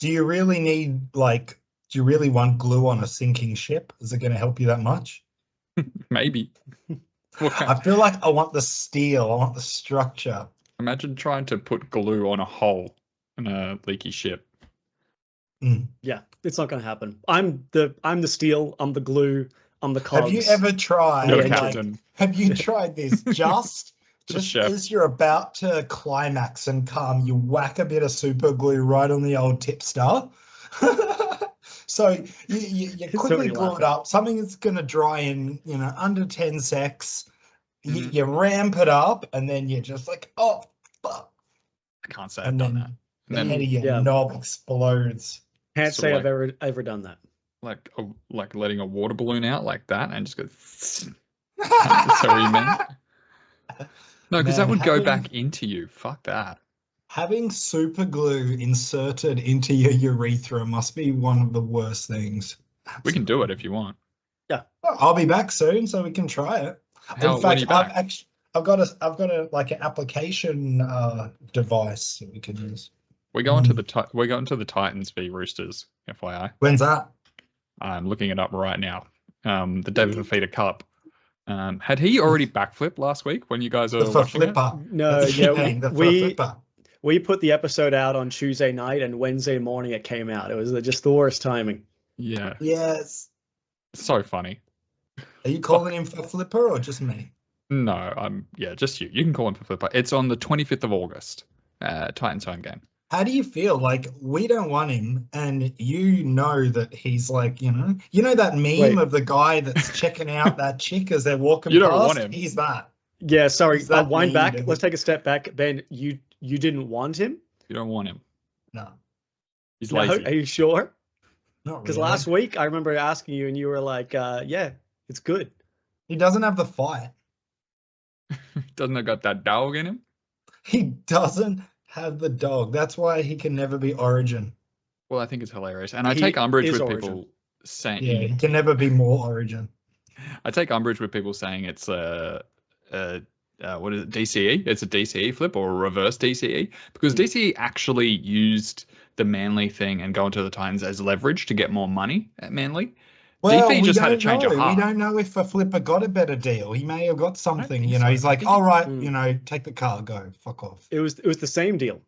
Do you really need, like, do you really want glue on a sinking ship? Is it going to help you that much? Maybe. I feel like I want the steel. I want the structure. Imagine trying to put glue on a hole in a leaky ship. Yeah, it's not going to happen. I'm the steel. I'm the glue. I'm the cogs. Have you ever tried? You're the captain. Have you tried this? Just as you're about to climax and come, you whack a bit of super glue right on the old tipster. So you quickly glue it up. Something that's going to dry in, under 10 secs. You ramp it up, and then you're just like, oh, fuck. I can't say I've done that. And then the head of your knob explodes. Can't say I've ever done that. Like letting a water balloon out like that and just go. Sorry, man. No, because that would go back into you. Fuck that. Having super glue inserted into your urethra must be one of the worst things. Absolutely. We can do it if you want. Yeah, I'll be back soon, so we can try it. In fact, I've got a like an application device that we can use. We're going to the Titans v Roosters, FYI. When's that? I'm looking it up right now. The David Fifita Cup. Had he already backflipped last week when you guys were watching flipper? it? No, we put the episode out on Tuesday night, and Wednesday morning it came out. It was just the worst timing. Yeah. Yes. So funny. Are you calling him for flipper or just me? No, just you. You can call him for flipper. It's on the 25th of August. Titans home game. How do you feel? Like, we don't want him, and you know that he's like, you know that meme of the guy that's checking out that chick as they're walking past? You don't want him. He's that. Yeah, sorry. Wind back. Let's take a step back. Ben, you didn't want him? You don't want him. No. He's lazy. Are you sure? Not Because really. last week I remember asking you, and you were like, yeah, it's good. He doesn't have the fight. Doesn't have got that dog in him? He doesn't have the dog. That's why he can never be Origin. Well, I think it's hilarious. And I take umbrage with people saying... Yeah, he can never be more Origin. I take umbrage with people saying it's what is it, DCE? It's a DCE flip or a reverse DCE. Because DCE actually used the Manly thing and going to the Titans as leverage to get more money at Manly. Well, DP just had to change a half. We don't know if a flipper got a better deal. He may have got something, he's like, all right, take the car, go, fuck off. It was the same deal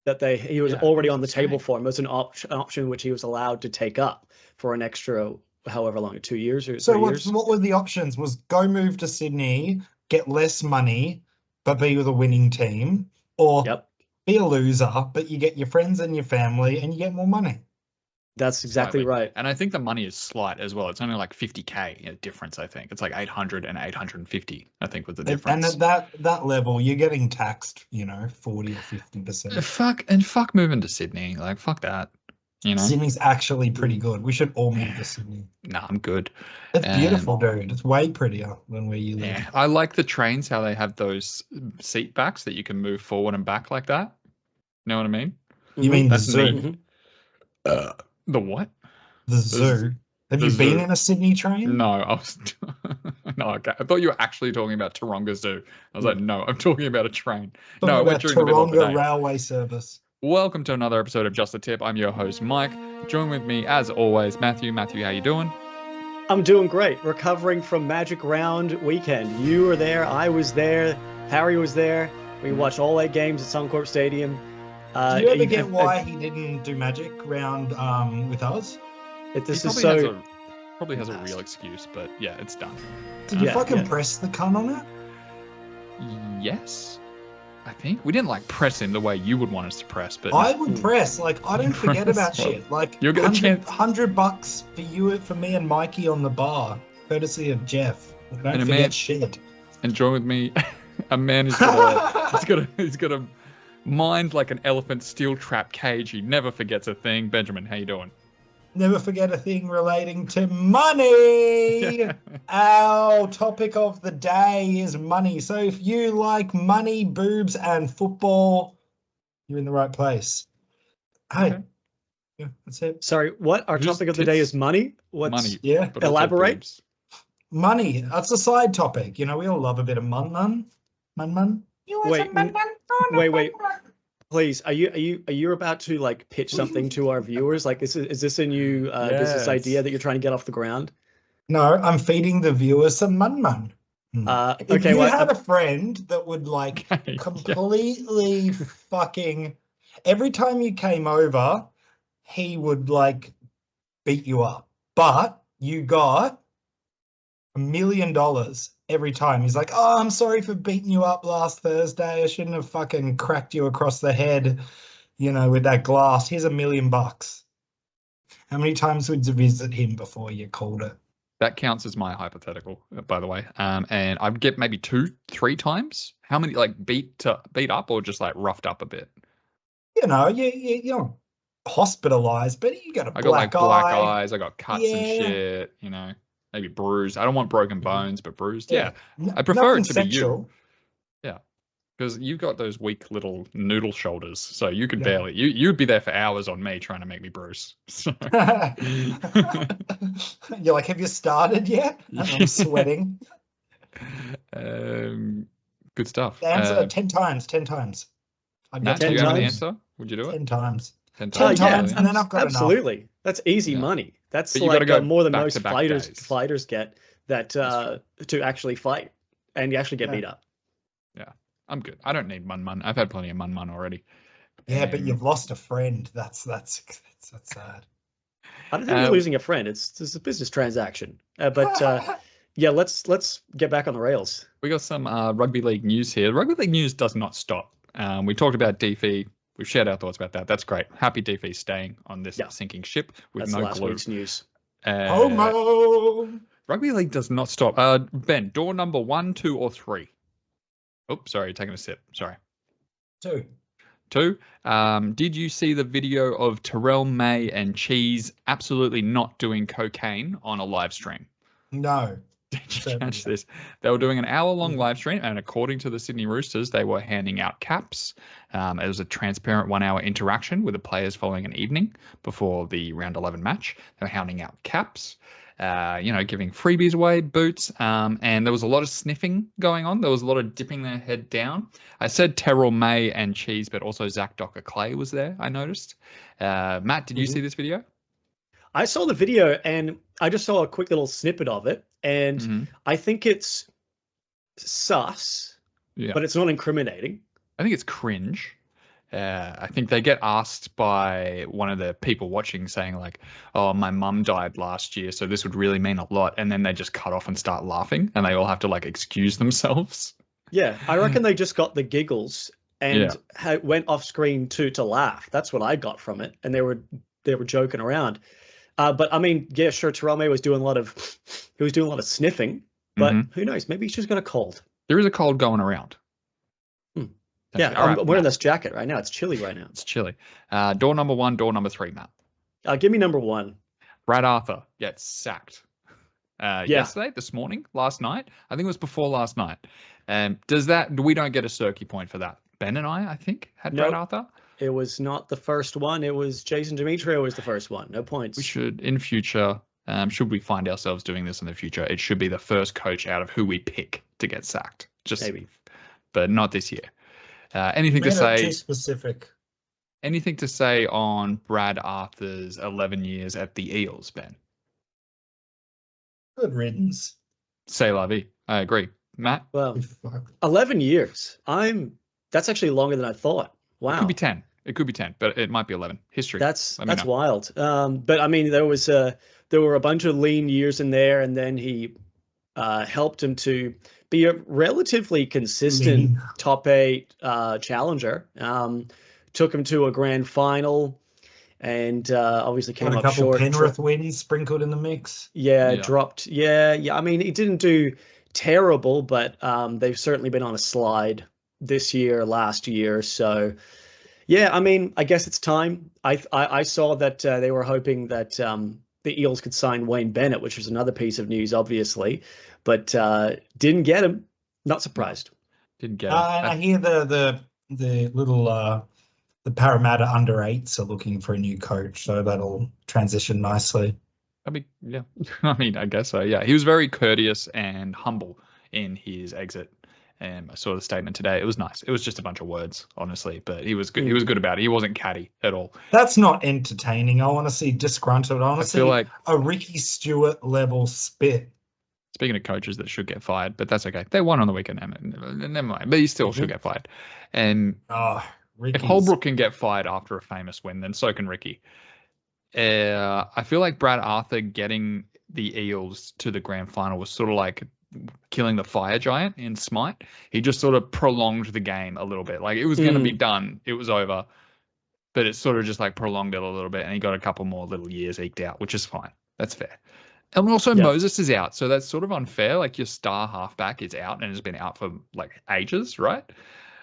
that he was already on the table for him. It was an option which he was allowed to take up for an extra, however long, 2 years or 3 years. So what were the options? Was go move to Sydney, get less money, but be with a winning team, or be a loser, but you get your friends and your family and you get more money. That's exactly right. And I think the money is slight as well. It's only like 50K difference, I think. It's like 800 and 850, I think, was the difference. And at that level, you're getting taxed, 40 or 50%. Fuck moving to Sydney. Like, fuck that. Sydney's actually pretty good. We should all move to Sydney. Nah, I'm good. It's beautiful, dude. It's way prettier than where you live. Yeah, I like the trains, how they have those seat backs that you can move forward and back like that. You know what I mean? You mean the zoo? The what? The zoo. Have you been in a Sydney train? No, I was. No, okay. I thought you were actually talking about Taronga Zoo. I was like, no, I'm talking about a train. No, I went during the middle of the day. Railway service. Welcome to another episode of Just a Tip. I'm your host, Mike. Join with me, as always, Matthew. Matthew, how you doing? I'm doing great. Recovering from Magic Round weekend. You were there. I was there. Harry was there. We watched all 8 games at Suncorp Stadium. Do you ever get why he didn't do Magic Round with us? Probably has a real excuse, but yeah, it's done. Did you fucking press the cunt on it? Yes, I think we didn't press him the way you would want us to press, but I would press. I don't forget about shit. You'll get $100 for me and Mikey on the bar, courtesy of Jeff. Don't forget shit. And join with me, a man who's got a mind like an elephant steel trap cage. He never forgets a thing. Benjamin, how you doing? Never forget a thing relating to money. Our topic of the day is money. So if you like money, boobs, and football, you're in the right place. Hey, okay. Yeah, that's it. Sorry, what? Our topic of the day is money? Money. Yeah. Elaborate. Money. That's a side topic. We all love a bit of mun. Wait. Please, are you about to like pitch something to our viewers? Like, is this a new business idea that you're trying to get off the ground? No, I'm feeding the viewers some mun. If you had a friend that would like completely fucking every time you came over, he would like beat you up, but you got $1 million every time. He's like, oh, I'm sorry for beating you up last Thursday. I shouldn't have fucking cracked you across the head, with that glass. Here's $1 million. How many times would you visit him before you called it? That counts as my hypothetical, by the way. And I'd get maybe 2-3 times. How many, like beat up or just like roughed up a bit? You're hospitalized, but you got I got like black eyes. I got cuts and shit. Maybe bruised. I don't want broken bones, but bruised. Yeah, I prefer it to be you. Yeah, because you've got those weak little noodle shoulders, so you could barely. You'd be there for hours on me trying to make me bruise. So. You're like, have you started yet? I'm sweating. Good stuff. The answer 10 times. 10 times. Matt, do you have an answer? Would you do it? 10 times. 10 times, and then I've got absolutely enough. That's easy money. That's like more than most fighters get that to actually fight, and you actually get beat up. Yeah, I'm good. I don't need mun. I've had plenty of mun already. Yeah, but you've lost a friend. That's sad. I don't think you're losing a friend. It's a business transaction. But let's get back on the rails. We got some rugby league news here. Rugby league news does not stop. We talked about DFE. We've shared our thoughts about that. That's great. Happy DFE staying on this sinking ship with no last glue. Week's news. Homo. Rugby league does not stop. Ben, door number 1, 2, or 3? Oh, sorry, taking a sip. Sorry. 2. 2. Did you see the video of Terrell, May, and Cheese absolutely not doing cocaine on a live stream? No. Did you catch this? They were doing an hour-long live stream, and according to the Sydney Roosters, they were handing out caps. It was a transparent 1-hour interaction with the players following an evening before the round 11 match. They were handing out caps, giving freebies away, boots, and there was a lot of sniffing going on. There was a lot of dipping their head down. I said Terrell, May, and Cheese, but also Zach Docker-Clay was there, I noticed. Matt, did you see this video? I saw the video, and I just saw a quick little snippet of it, and I think it's sus, but it's not incriminating. I think it's cringe. I think they get asked by one of the people watching saying like, oh, my mum died last year, so this would really mean a lot. And then they just cut off and start laughing, and they all have to like excuse themselves. Yeah, I reckon they just got the giggles and went off screen to laugh. That's what I got from it. And they were joking around. But I mean, yeah, sure, Terrell May was doing a lot of sniffing, but who knows? Maybe he's just got a cold. There is a cold going around. Yeah, I'm wearing this jacket right now. It's chilly right now. It's chilly. Door number 1, door number 3, Matt. Give me number 1. Brad Arthur gets sacked. Yesterday, this morning, last night. I think it was before last night. We don't get a Cirky point for that. Ben and I think, had Brad Arthur. It was not the first one. It was Jason Demetrio was the first one. No points. We should, in future, should we find ourselves doing this in the future, it should be the first coach out of who we pick to get sacked. Just maybe. But not this year. Anything to say? Too specific. Anything to say on Brad Arthur's 11 years at the Eels, Ben? Good riddance. C'est la vie. I agree. Matt? Well, 11 years. That's actually longer than I thought. Wow. It could be 10. It could be 10, but it might be 11. History. That's wild. But I mean, there were a bunch of lean years in there, and then he helped him to be a relatively consistent top 8 challenger. Took him to a grand final, and obviously came up short. A couple Penrith wins sprinkled in the mix. Yeah, dropped. Yeah. I mean, he didn't do terrible, but they've certainly been on a slide this year, last year. So, yeah, I mean, I guess it's time. I saw that they were hoping that the Eels could sign Wayne Bennett, which was another piece of news, obviously, but didn't get him. Not surprised. Didn't get him. And I hear the little the Parramatta under 8s are looking for a new coach, so that'll transition nicely. I mean, I guess so. Yeah, he was very courteous and humble in his exit. I saw the statement today. It was nice. It was just a bunch of words, honestly, but he was good. He was good about it. He wasn't catty at all. That's not entertaining. I want to see disgruntled. I want to see like a Ricky Stewart level spit. Speaking of coaches that should get fired, but that's okay. They won on the weekend. Never mind. But he still should get fired. And if Holbrook can get fired after a famous win, then so can Ricky. I feel like Brad Arthur getting the Eels to the grand final was sort of like killing the fire giant in Smite. He just sort of prolonged the game a little bit. Like it was going to be done. It was over. But it sort of just like prolonged it a little bit. And he got a couple more little years eked out, which is fine. That's fair. And also Moses is out. So that's sort of unfair. Like your star halfback is out and has been out for like ages, right?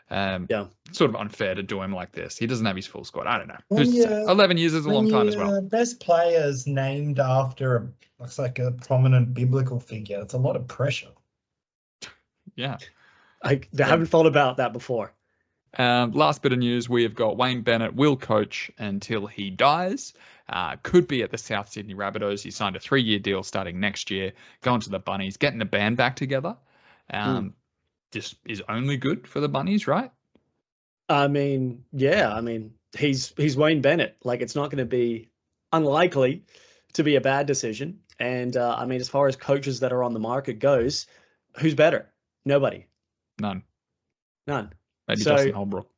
Sort of unfair to do him like this. He doesn't have his full squad. I don't know. 11 years is a long time as well. Best players named after looks like a prominent biblical figure. It's a lot of pressure. Yeah. I haven't thought about that before. Last bit of news, we have got Wayne Bennett will coach until he dies. Could be at the South Sydney Rabbitohs. He signed a 3-year deal starting next year, going to the Bunnies, getting the band back together. This is only good for the Bunnies, right? I mean, yeah. I mean, he's Wayne Bennett. Like, it's not going to be unlikely to be a bad decision. And I mean, as far as coaches that are on the market goes, who's better? Nobody. None. Maybe So, Justin Holbrook.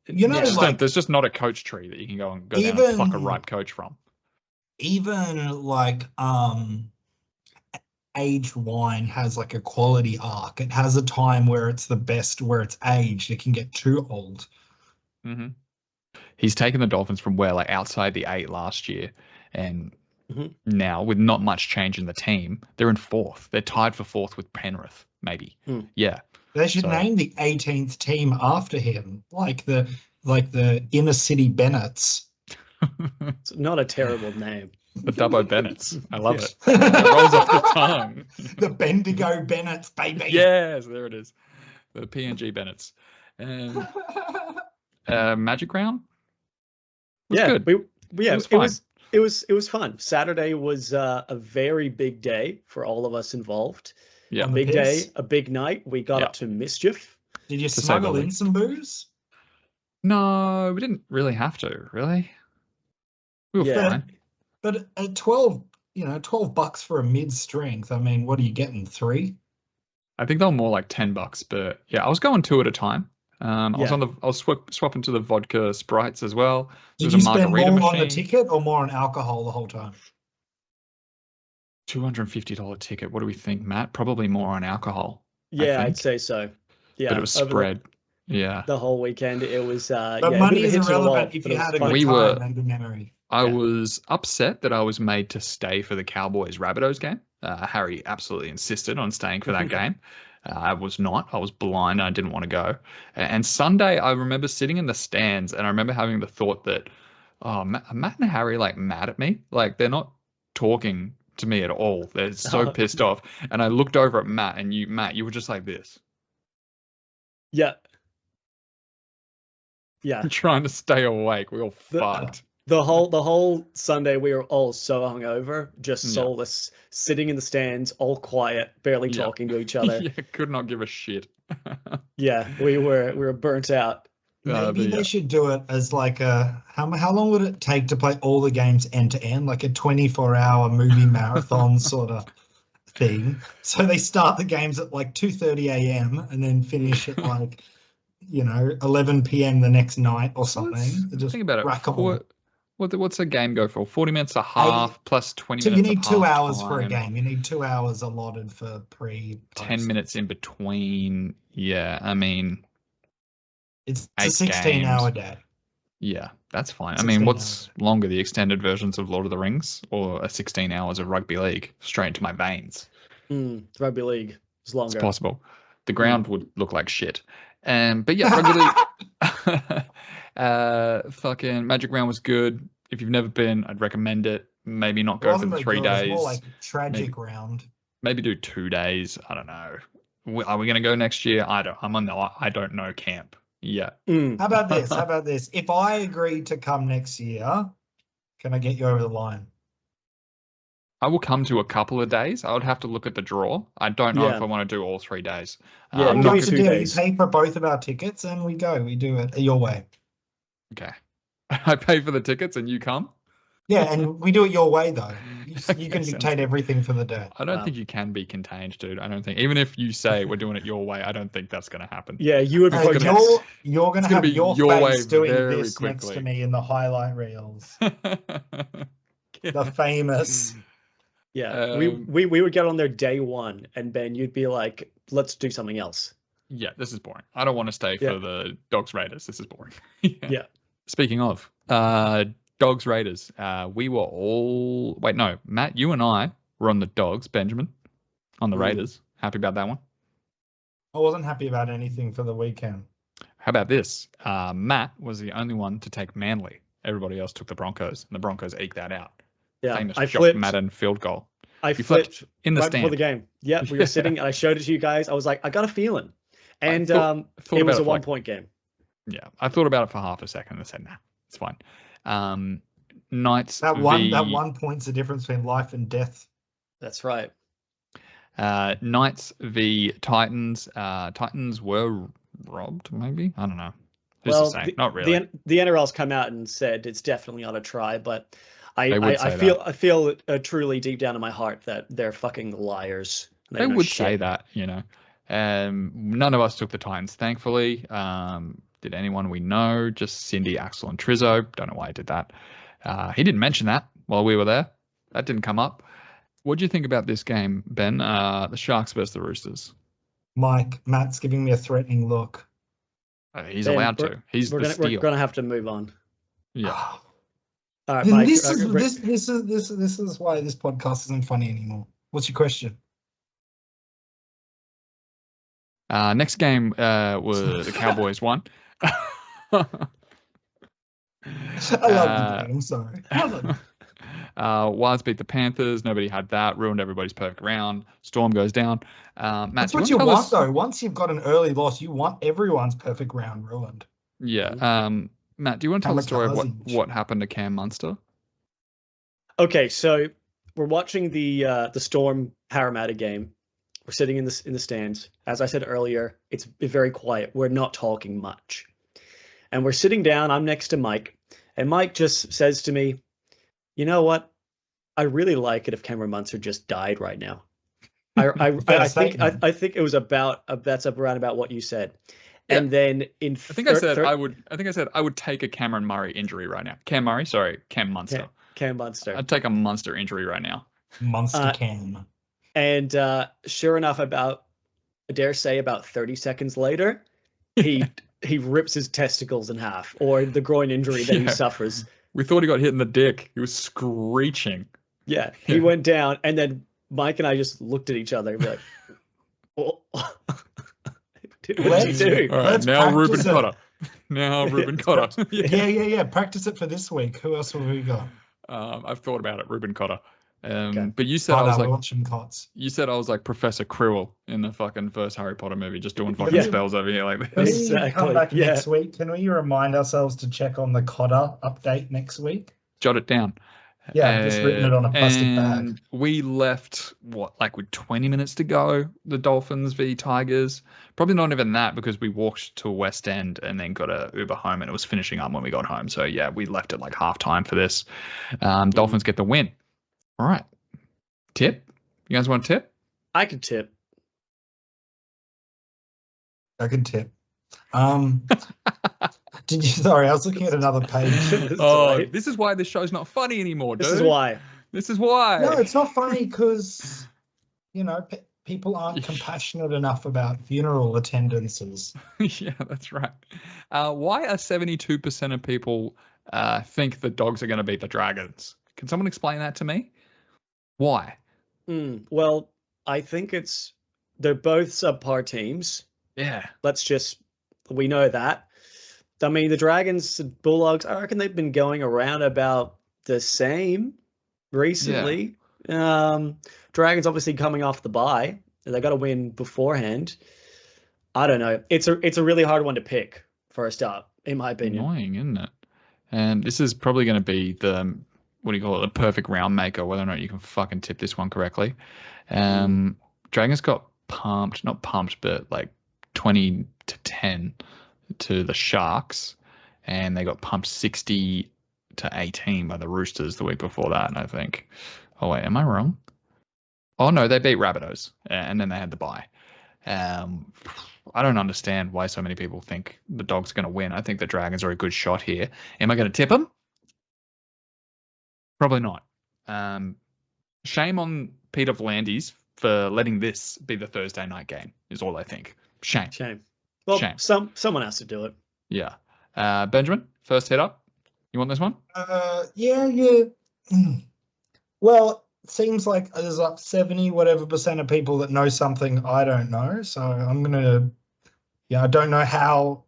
You know, there's just not a coach tree that you can go down and pluck a ripe coach from. Even like aged wine has like a quality arc. It has a time where it's the best, where it's aged. It can get too old. Mm-hmm. He's taken the Dolphins from where like outside the 8 last year, and now with not much change in the team, they're in 4th. They're tied for 4th with Penrith, maybe. Yeah. They should name the 18th team after him, like the inner city Bennetts. It's not a terrible name. The Dubbo Bennetts. I love it. It rolls off the tongue. The Bendigo Bennetts, baby. Yes, there it is. The PNG Bennetts. Magic Round? Good. It was fun. Saturday was a very big day for all of us involved. Yeah. A big day, a big night. We got up to mischief. Did you smuggle in some booze? No, we didn't really have to, really. We were fine. But at $12 for a mid-strength, I mean, what are you getting, 3? I think they were more like $10, but yeah, I was going 2 at a time. I was swapping to the vodka Sprites as well. Did you spend more on the ticket or more on alcohol the whole time? $250 ticket. What do we think, Matt? Probably more on alcohol. Yeah, I'd say so. Yeah, but it was spread. The whole weekend it was. But money is irrelevant if you had a good time and good memory. I was upset that I was made to stay for the Cowboys Rabbitohs game. Harry absolutely insisted on staying for that game. I was not. I was blind. I didn't want to go. And Sunday, I remember sitting in the stands, and I remember having the thought that, Matt and Harry like mad at me. Like they're not talking to me at all. They're so pissed off. And I looked over at Matt, and you were just like this. Yeah. Trying to stay awake. We all fucked. The whole Sunday we were all so hungover, just soulless, sitting in the stands, all quiet, barely talking to each other. Could not give a shit. We were burnt out. Maybe they should do it as like how long would it take to play all the games end to end, like a 24-hour movie marathon sort of thing. So they start the games at like 2:30 a.m. and then finish at like 11 p.m. the next night or something. Think about it. What's a game go for? 40 minutes a half plus 20 minutes. So you need 2 hours for a game. You need 2 hours allotted for pre. 10 minutes in between. Yeah, I mean, it's a 16-hour day. Yeah, that's fine. I mean, what's longer, the extended versions of Lord of the Rings or 16 hours of rugby league straight into my veins? Rugby league is longer. It's possible. The ground would look like shit. But yeah, rugby league. Fucking Magic Round was good. If you've never been, I'd recommend it. Maybe not go for the 3 days. It was more like tragic round. Maybe do 2 days. I don't know. Are we going to go next year? I'm on the I don't know camp. Yeah. How about this? If I agree to come next year, can I get you over the line? I will come to a couple of days. I would have to look at the draw. I don't know if I want to do all 3 days. Yeah, Well, give me what's 2 the deal? days. You pay for both of our tickets and we go. We do it your way. Okay. I pay for the tickets and you come? Yeah, and we do it your way, though. You Okay, can sounds dictate everything for the day. I don't think you can be contained, dude. I don't think. Even if you say we're doing it your way, I don't think that's going to happen. Yeah, you would protest. You're going to gonna have be your your way face doing very this next quickly. to me in the highlight reels. The famous. Yeah, we would get on there day 1, and Ben, you'd be like, let's do something else. Yeah, this is boring. I don't want to stay for the Dogs Raiders. This is boring. Yeah. Speaking of Dogs Raiders, we were all Matt, you and I were on the Dogs. Benjamin on the Raiders. Happy about that one? I wasn't happy about anything for the weekend. How about this? Matt was the only one to take Manly. Everybody else took the Broncos, and the Broncos eked that out. Yeah, Famous I Josh flipped. Madden field goal. I flipped in the right stand before the game. Yeah, we were sitting, and I showed it to you guys. I was like, I got a feeling, and thought it was a 1-point game. Yeah, I thought about it for half a second and said, nah, it's fine. Knights. That 1 point's the difference between life and death. That's right. Knights v Titans. Titans were robbed, maybe? I don't know. Who's to say? Not really. The NRL's come out and said it's definitely not a try, but I feel truly deep down in my heart that they're fucking liars. They would say that, you know. None of us took the Titans, thankfully. Did anyone we know? Just Cindy, Axel, and Trizzo. Don't know why he did that. He didn't mention that while we were there. That didn't come up. What do you think about this game, Ben? The Sharks versus the Roosters. Matt's giving me a threatening look. He's allowed to. He's the steal. We're gonna have to move on. Yeah. All right, Mike, this is why this podcast isn't funny anymore. What's your question? Next game was the Cowboys won. I love you, I'm sorry. Wise beat the Panthers. Nobody had that. Ruined everybody's perfect round. Storm goes down. Matt, that's what you want, though. Once you've got an early loss, you want everyone's perfect round ruined. Yeah. Matt, do you want to tell the story of what happened to Cam Munster? Okay, so we're watching the Storm Parramatta game. We're sitting in the stands. As I said earlier, it's very quiet. We're not talking much. And we're sitting down. I'm next to Mike. And Mike just says to me, you know what? I really like it if Cameron Munster just died right now. I think it was that's around about what you said. Yeah. And then I think I said I would take a Cameron Murray injury right now. Cam Munster. Cam Munster. I'd take a Munster injury right now. Munster Cam. And sure enough, I dare say about 30 seconds later, he rips his testicles in half, or the groin injury that he suffers. We thought he got hit in the dick. He was screeching. Yeah, he went down, and then Mike and I just looked at each other and be like, oh. What did you do? All right, now Ruben Cotter. Now Ruben Cotter. Yeah. Practice it for this week. Who else have we got? I've thought about it, Ruben Cotter. Okay. But you said I was like watching Cots. You said I was like Professor Quirrell in the fucking first Harry Potter movie, just doing fucking spells over here like this. Exactly. Come back next week. Can we remind ourselves to check on the Cotter update next week? Jot it down. Yeah, I've just written it on a plastic bag. We left with 20 minutes to go. The Dolphins v Tigers. Probably not even that, because we walked to West End and then got a Uber home, and it was finishing up when we got home. So yeah, we left at like half time for this. Dolphins get the win. All right. Tip? You guys want a tip? I can tip. I can tip. Sorry, I was looking at another page. This is why this show's not funny anymore, dude. This is why. No, it's not funny because, people aren't compassionate enough about funeral attendances. Yeah, that's right. Why are 72% of people think the Dogs are going to beat the Dragons? Can someone explain that to me? Why? Well, I think they're both subpar teams. Yeah. We know that. I mean, the Dragons and Bulldogs, I reckon they've been going around about the same recently. Yeah. Dragons obviously coming off the bye. They got to win beforehand. I don't know. It's a really hard one to pick for a start, in my opinion. Annoying, isn't it? And this is probably going to be the what do you call it? A perfect round maker, whether or not you can fucking tip this one correctly. Dragons got not pumped, but like 20-10 to the Sharks, and they got pumped 60-18 by the Roosters the week before that, I think. Oh wait, am I wrong? Oh no, they beat Rabbitohs, and then they had the bye. I don't understand why so many people think the Dogs are going to win. I think the Dragons are a good shot here. Am I going to tip them? Probably not. Shame on Peter V'landys for letting this be the Thursday night game, is all I think. Shame. Well, Shame. Someone has to do it. Yeah. Benjamin, first hit up. You want this one? Yeah. Well, it seems like there's like 70 whatever % of people that know something I don't know. So I'm going to, I don't know how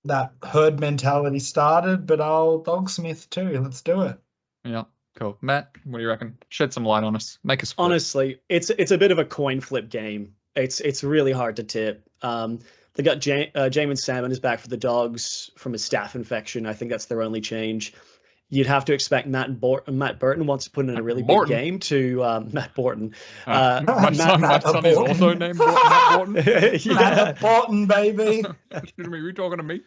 that herd mentality started, but I'll Dogsmith too. Let's do it. Yeah. Cool. Matt, what do you reckon? Shed some light on us. Make us flip. Honestly, it's a bit of a coin flip game. It's really hard to tip. They got Jamin Salmon is back for the Dogs from a staph infection. I think that's their only change. You'd have to expect Matt Burton wants to put in a really big game to Matt Borton. My son is also named Matt Borton. Yeah. Matt Borton, baby. Excuse me, are you talking to me?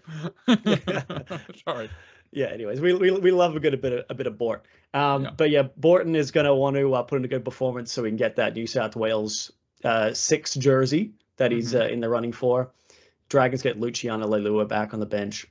Sorry. Yeah. Anyways, we love a bit of Bort. But yeah, Borton is going to want to put in a good performance so we can get that New South Wales 6 jersey that he's in the running for. Dragons get Luciano Leilua back on the bench.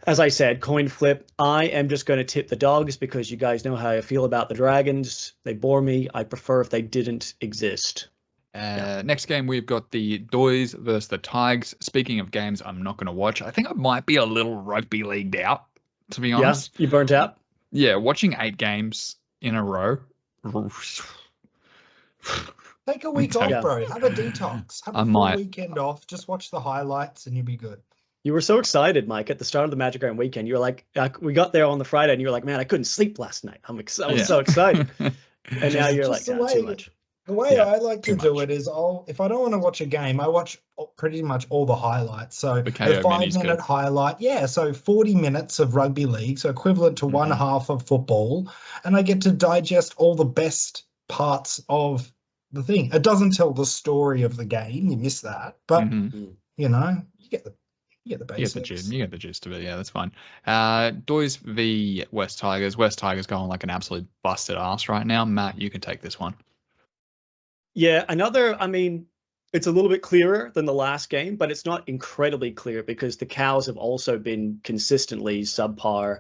As I said, coin flip. I am just going to tip the Dogs because you guys know how I feel about the Dragons. They bore me. I prefer if they didn't exist. Next game, we've got the Doys versus the Tigers. Speaking of games I'm not going to watch, I think I might be a little rugby leagued out, to be honest. Yeah, you burnt out? Yeah, watching 8 games in a row. Take a week off, bro. Have a detox. Have a full weekend off. Just watch the highlights and you'll be good. You were so excited, Mike, at the start of the Magic Round weekend. You were like, we got there on the Friday and you were like, man, I couldn't sleep last night. I was so excited. And now you're like, too much. The way I like to do it is if I don't want to watch a game, I watch pretty much all the highlights. So the 5-minute highlight. So 40 minutes of rugby league, so equivalent to one half of football. And I get to digest all the best parts of the thing. It doesn't tell the story of the game. You miss that. But, you get the basics. You get the gist of it. Yeah, that's fine. Doys v West Tigers. West Tigers going like an absolute busted ass right now. Matt, you can take this one. Yeah, it's a little bit clearer than the last game, but it's not incredibly clear because the Cows have also been consistently subpar,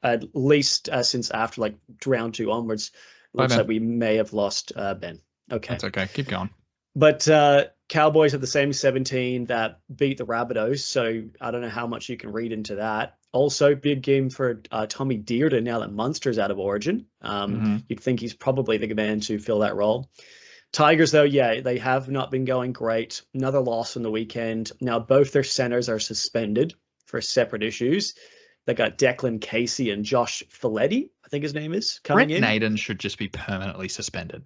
at least since after like round 2 onwards. Looks like we may have lost Ben. Okay. That's okay. Keep going. But Cowboys have the same 17 that beat the Rabbitohs, so I don't know how much you can read into that. Also, big game for Tommy Dearden now that Munster's out of Origin. You'd think he's probably the man to fill that role. Tigers, though, they have not been going great. Another loss on the weekend. Now, both their centers are suspended for separate issues. They got Declan Casey and Josh Folletti, I think his name is, coming in. Naden should just be permanently suspended.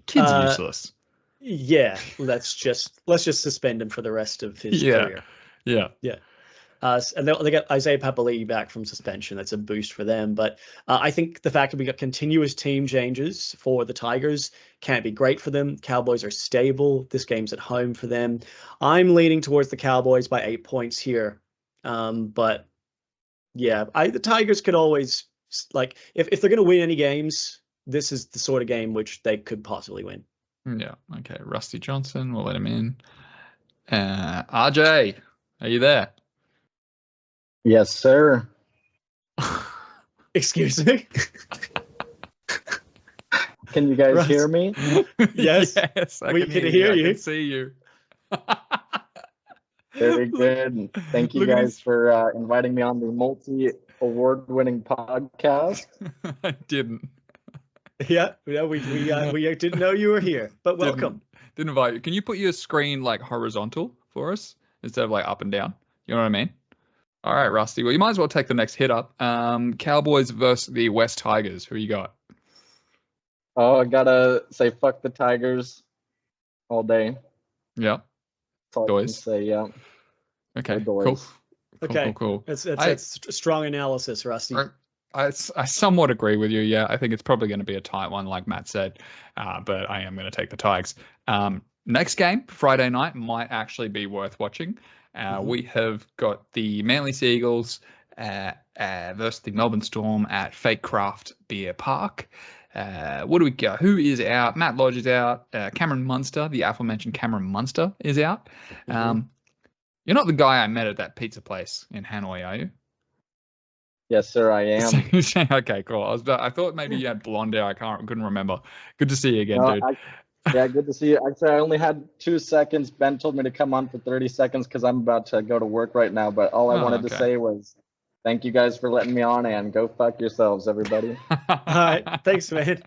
Kid's useless. Yeah, let's just suspend him for the rest of his career. Yeah. And they got Isaiah Papali'i back from suspension. That's a boost for them. But I think the fact that we got continuous team changes for the Tigers can't be great for them. Cowboys are stable. This game's at home for them. I'm leaning towards the Cowboys by 8 points here. But yeah, the Tigers could always, like, if they're going to win any games, this is the sort of game which they could possibly win. Yeah. Okay. Rusty Johnson, we'll let him in. RJ, are you there? Yes, sir. Excuse me? Can you guys hear me? Yes. We can hear you. I can see you. Very good. Thank you guys for inviting me on the multi-award-winning podcast. I didn't. Yeah, we didn't know you were here, but welcome. Didn't invite you. Can you put your screen like horizontal for us instead of like up and down? You know what I mean? All right, Rusty. Well, you might as well take the next hit up. Cowboys versus the West Tigers. Who you got? Oh, I gotta say fuck the Tigers all day. Yeah. That's all I can say, yeah. Okay, cool. Okay, cool. That's strong analysis, Rusty. I somewhat agree with you. Yeah, I think it's probably going to be a tight one, like Matt said, but I am going to take the Tigers. Next game, Friday night, might actually be worth watching. We have got the Manly Sea Eagles versus the Melbourne Storm at Fake Craft Beer Park. What do we got? Who is out? Matt Lodge is out. Cameron Munster, the aforementioned Cameron Munster, is out. You're not the guy I met at that pizza place in Hanoi, are you? Yes, sir, I am. Okay, cool. I thought maybe you had blonde hair. I couldn't remember. Good to see you again, No, dude. Yeah, good to see you. Actually, I only had 2 seconds. Ben told me to come on for 30 seconds because I'm about to go to work right now. But all I wanted to say was thank you guys for letting me on, and go fuck yourselves, everybody. All right. Thanks, man.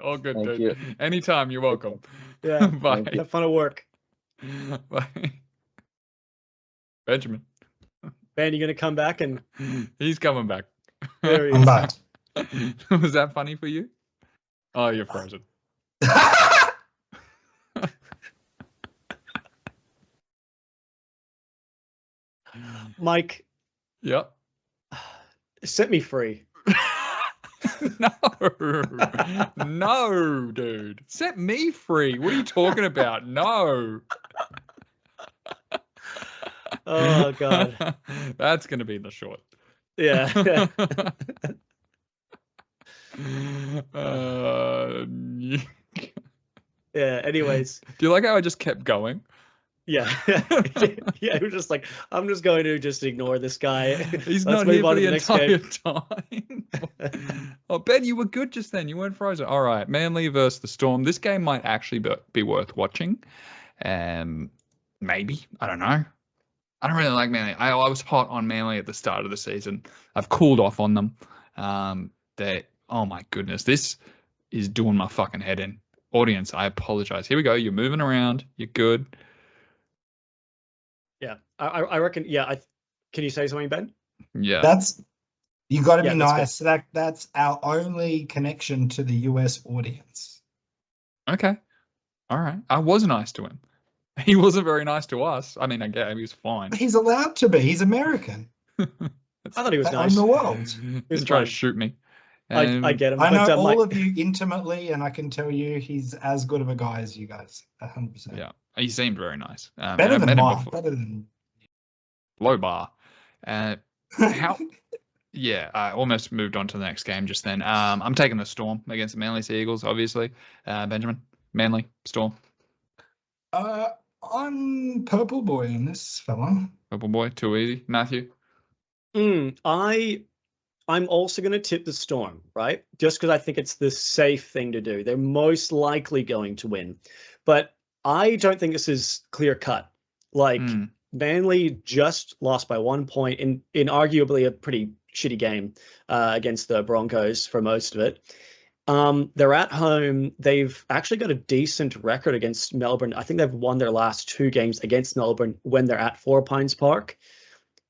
All good, Thank dude. you. Anytime. You're welcome. Yeah. Bye. Have fun at work. Bye. Benjamin. Ben, you going to come back? And He's coming back. there he I'm is. back. Was that funny for you? Oh, you're frozen. Mike, Yep. set me free. No, dude. Set me free. What are you talking about? No. Oh, God. That's going to be the short. Yeah. Yeah. Anyways. Do you like how I just kept going? Yeah. Yeah. It was just like, I'm just going to just ignore this guy. He's Let's not move here on for to the next entire game. time. Oh, Ben, you were good just then. You weren't frozen. All right. Manly versus the Storm. This game might actually be worth watching. Maybe. I don't know. I don't really like Manly. I was hot on Manly at the start of the season. I've cooled off on them. Oh my goodness, this is doing my fucking head in. Audience, I apologize. Here we go. You're moving around. You're good. Yeah. I reckon. Yeah. Can you say something, Ben? Yeah. You got to Yeah, be that's nice. That's our only connection to the US audience. Okay. All right. I was nice to him. He wasn't very nice to us. I mean, I guess he was fine. He's allowed to be. He's American. I thought he was On nice. the world. He's trying to shoot me. I get him. I know but, all Mike, of you intimately, and I can tell you he's as good of a guy as you guys. 100%. Yeah. He seemed very nice. Better I than met him mine. before. Better than. Low bar. How? Yeah, I almost moved on to the next game just then. I'm taking the Storm against the Manly Sea Eagles, obviously. Benjamin, Manly, Storm. I'm purple boy in this fella. Purple boy, too easy. Matthew. I'm also going to tip the Storm, right? Just because I think it's the safe thing to do. They're most likely going to win, but I don't think this is clear cut. Like Manly just lost by 1 point in arguably a pretty shitty game against the Broncos for most of it. They're at home. They've actually got a decent record against Melbourne. I think they've won their last 2 games against Melbourne when they're at Four Pines Park.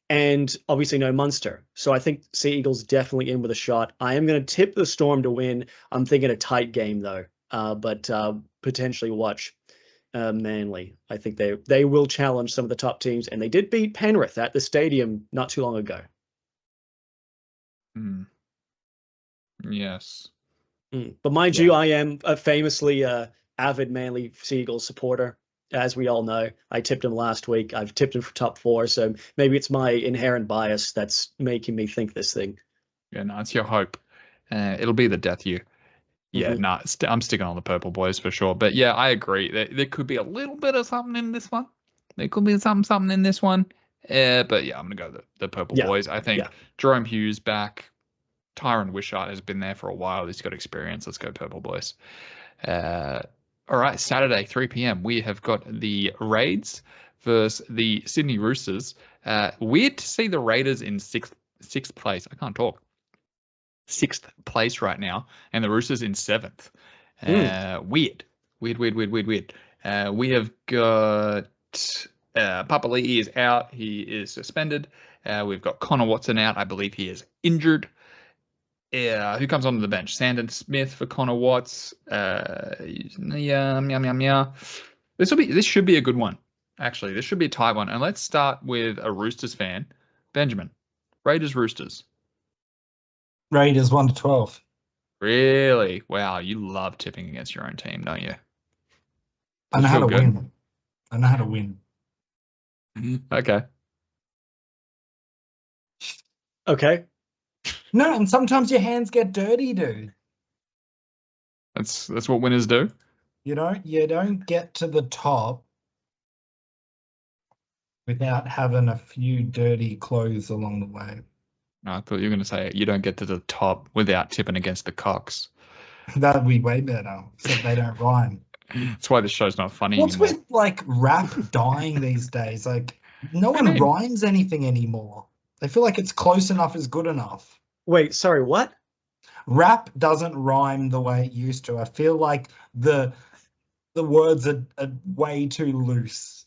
And obviously no Munster. So I think Sea Eagles definitely in with a shot. I am going to tip the Storm to win. I'm thinking a tight game though, but potentially watch Manly. I think they will challenge some of the top teams, and they did beat Penrith at the stadium not too long ago. Yes. But mind you, I am a famously avid Manly Sea Eagles supporter. As we all know, I tipped him last week. I've tipped him for top 4, so maybe it's my inherent bias that's making me think this thing. Yeah, no, it's your hope. It'll be the death year. Yeah, no, I'm sticking on the purple boys for sure. But yeah, I agree. There could be a little bit of something in this one. There could be something in this one. But yeah, I'm going to go the purple boys. I think Jerome Hughes back. Tyron Wishart has been there for a while. He's got experience. Let's go purple boys. All right, Saturday, 3 p.m. We have got the Raids versus the Sydney Roosters. Weird to see the Raiders in sixth place. I can't talk. 6th place right now, and the Roosters in 7th. Weird. We have got Papali'i is out. He is suspended. We've got Connor Watson out. I believe he is injured. Who comes onto the bench? Sandon Smith for Connor Watts. This should be a good one. Actually, this should be a tight one. And let's start with a Roosters fan, Benjamin. Raiders Roosters. Raiders 1-12. Really? Wow, you love tipping against your own team, don't you? I know how to win. I know how to win. Okay. Okay. No, and sometimes your hands get dirty, dude. That's what winners do. You don't get to the top without having a few dirty clothes along the way. No, I thought you were going to say you don't get to the top without tipping against the Cox. That'd be way better, except they don't rhyme. That's why the show's not funny What's anymore. with like rap dying these days? Like no one rhymes anything anymore. They feel like it's close enough is good enough. Wait, sorry, what? Rap doesn't rhyme the way it used to. I feel like the words are way too loose.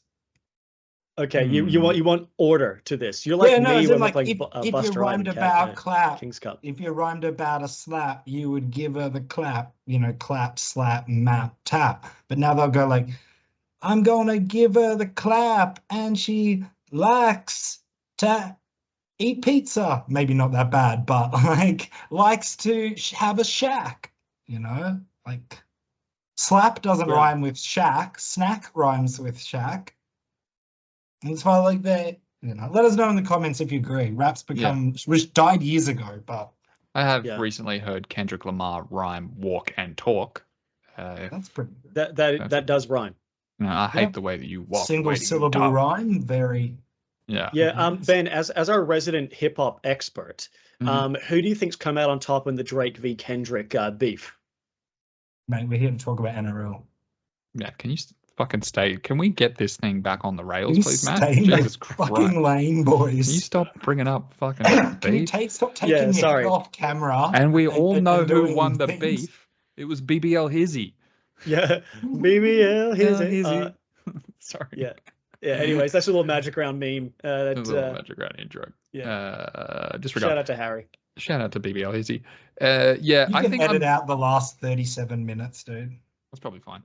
Okay, you want order to this. You're like me when like if you rhymed about clap, King's Cup. if you rhymed about a slap, you would give her the clap. Clap, slap, map, tap. But now they'll go like, I'm gonna give her the clap, and she likes to eat pizza. Maybe not that bad, but like likes to have a shack. Like slap doesn't rhyme with shack. Snack rhymes with shack. And it's why like that. Let us know in the comments if you agree. Rap's which died years ago, but I have recently heard Kendrick Lamar rhyme walk and talk. That's pretty good. That does rhyme. I hate the way that you walk. Single syllable rhyme, very. Yeah. Yeah. Ben, as our resident hip hop expert, who do you think's come out on top in the Drake v Kendrick beef? Mate, we're here to talk about NRL. Yeah, can you fucking stay? Can we get this thing back on the rails, please, Matt? Stay in the fucking lane, boys. Can you stop bringing up fucking beef? Can you stop taking your head off camera? And we all know who won the beef. It was BBL Hizzy. Yeah, BBL Hizzy. Sorry. Yeah. Yeah. Anyways, that's a little Magic Round meme. A little Magic Round intro. Yeah. Disregard. Shout out to Harry. Shout out to BBL Hizzy. I think edit out the last 37 minutes, dude. That's probably fine.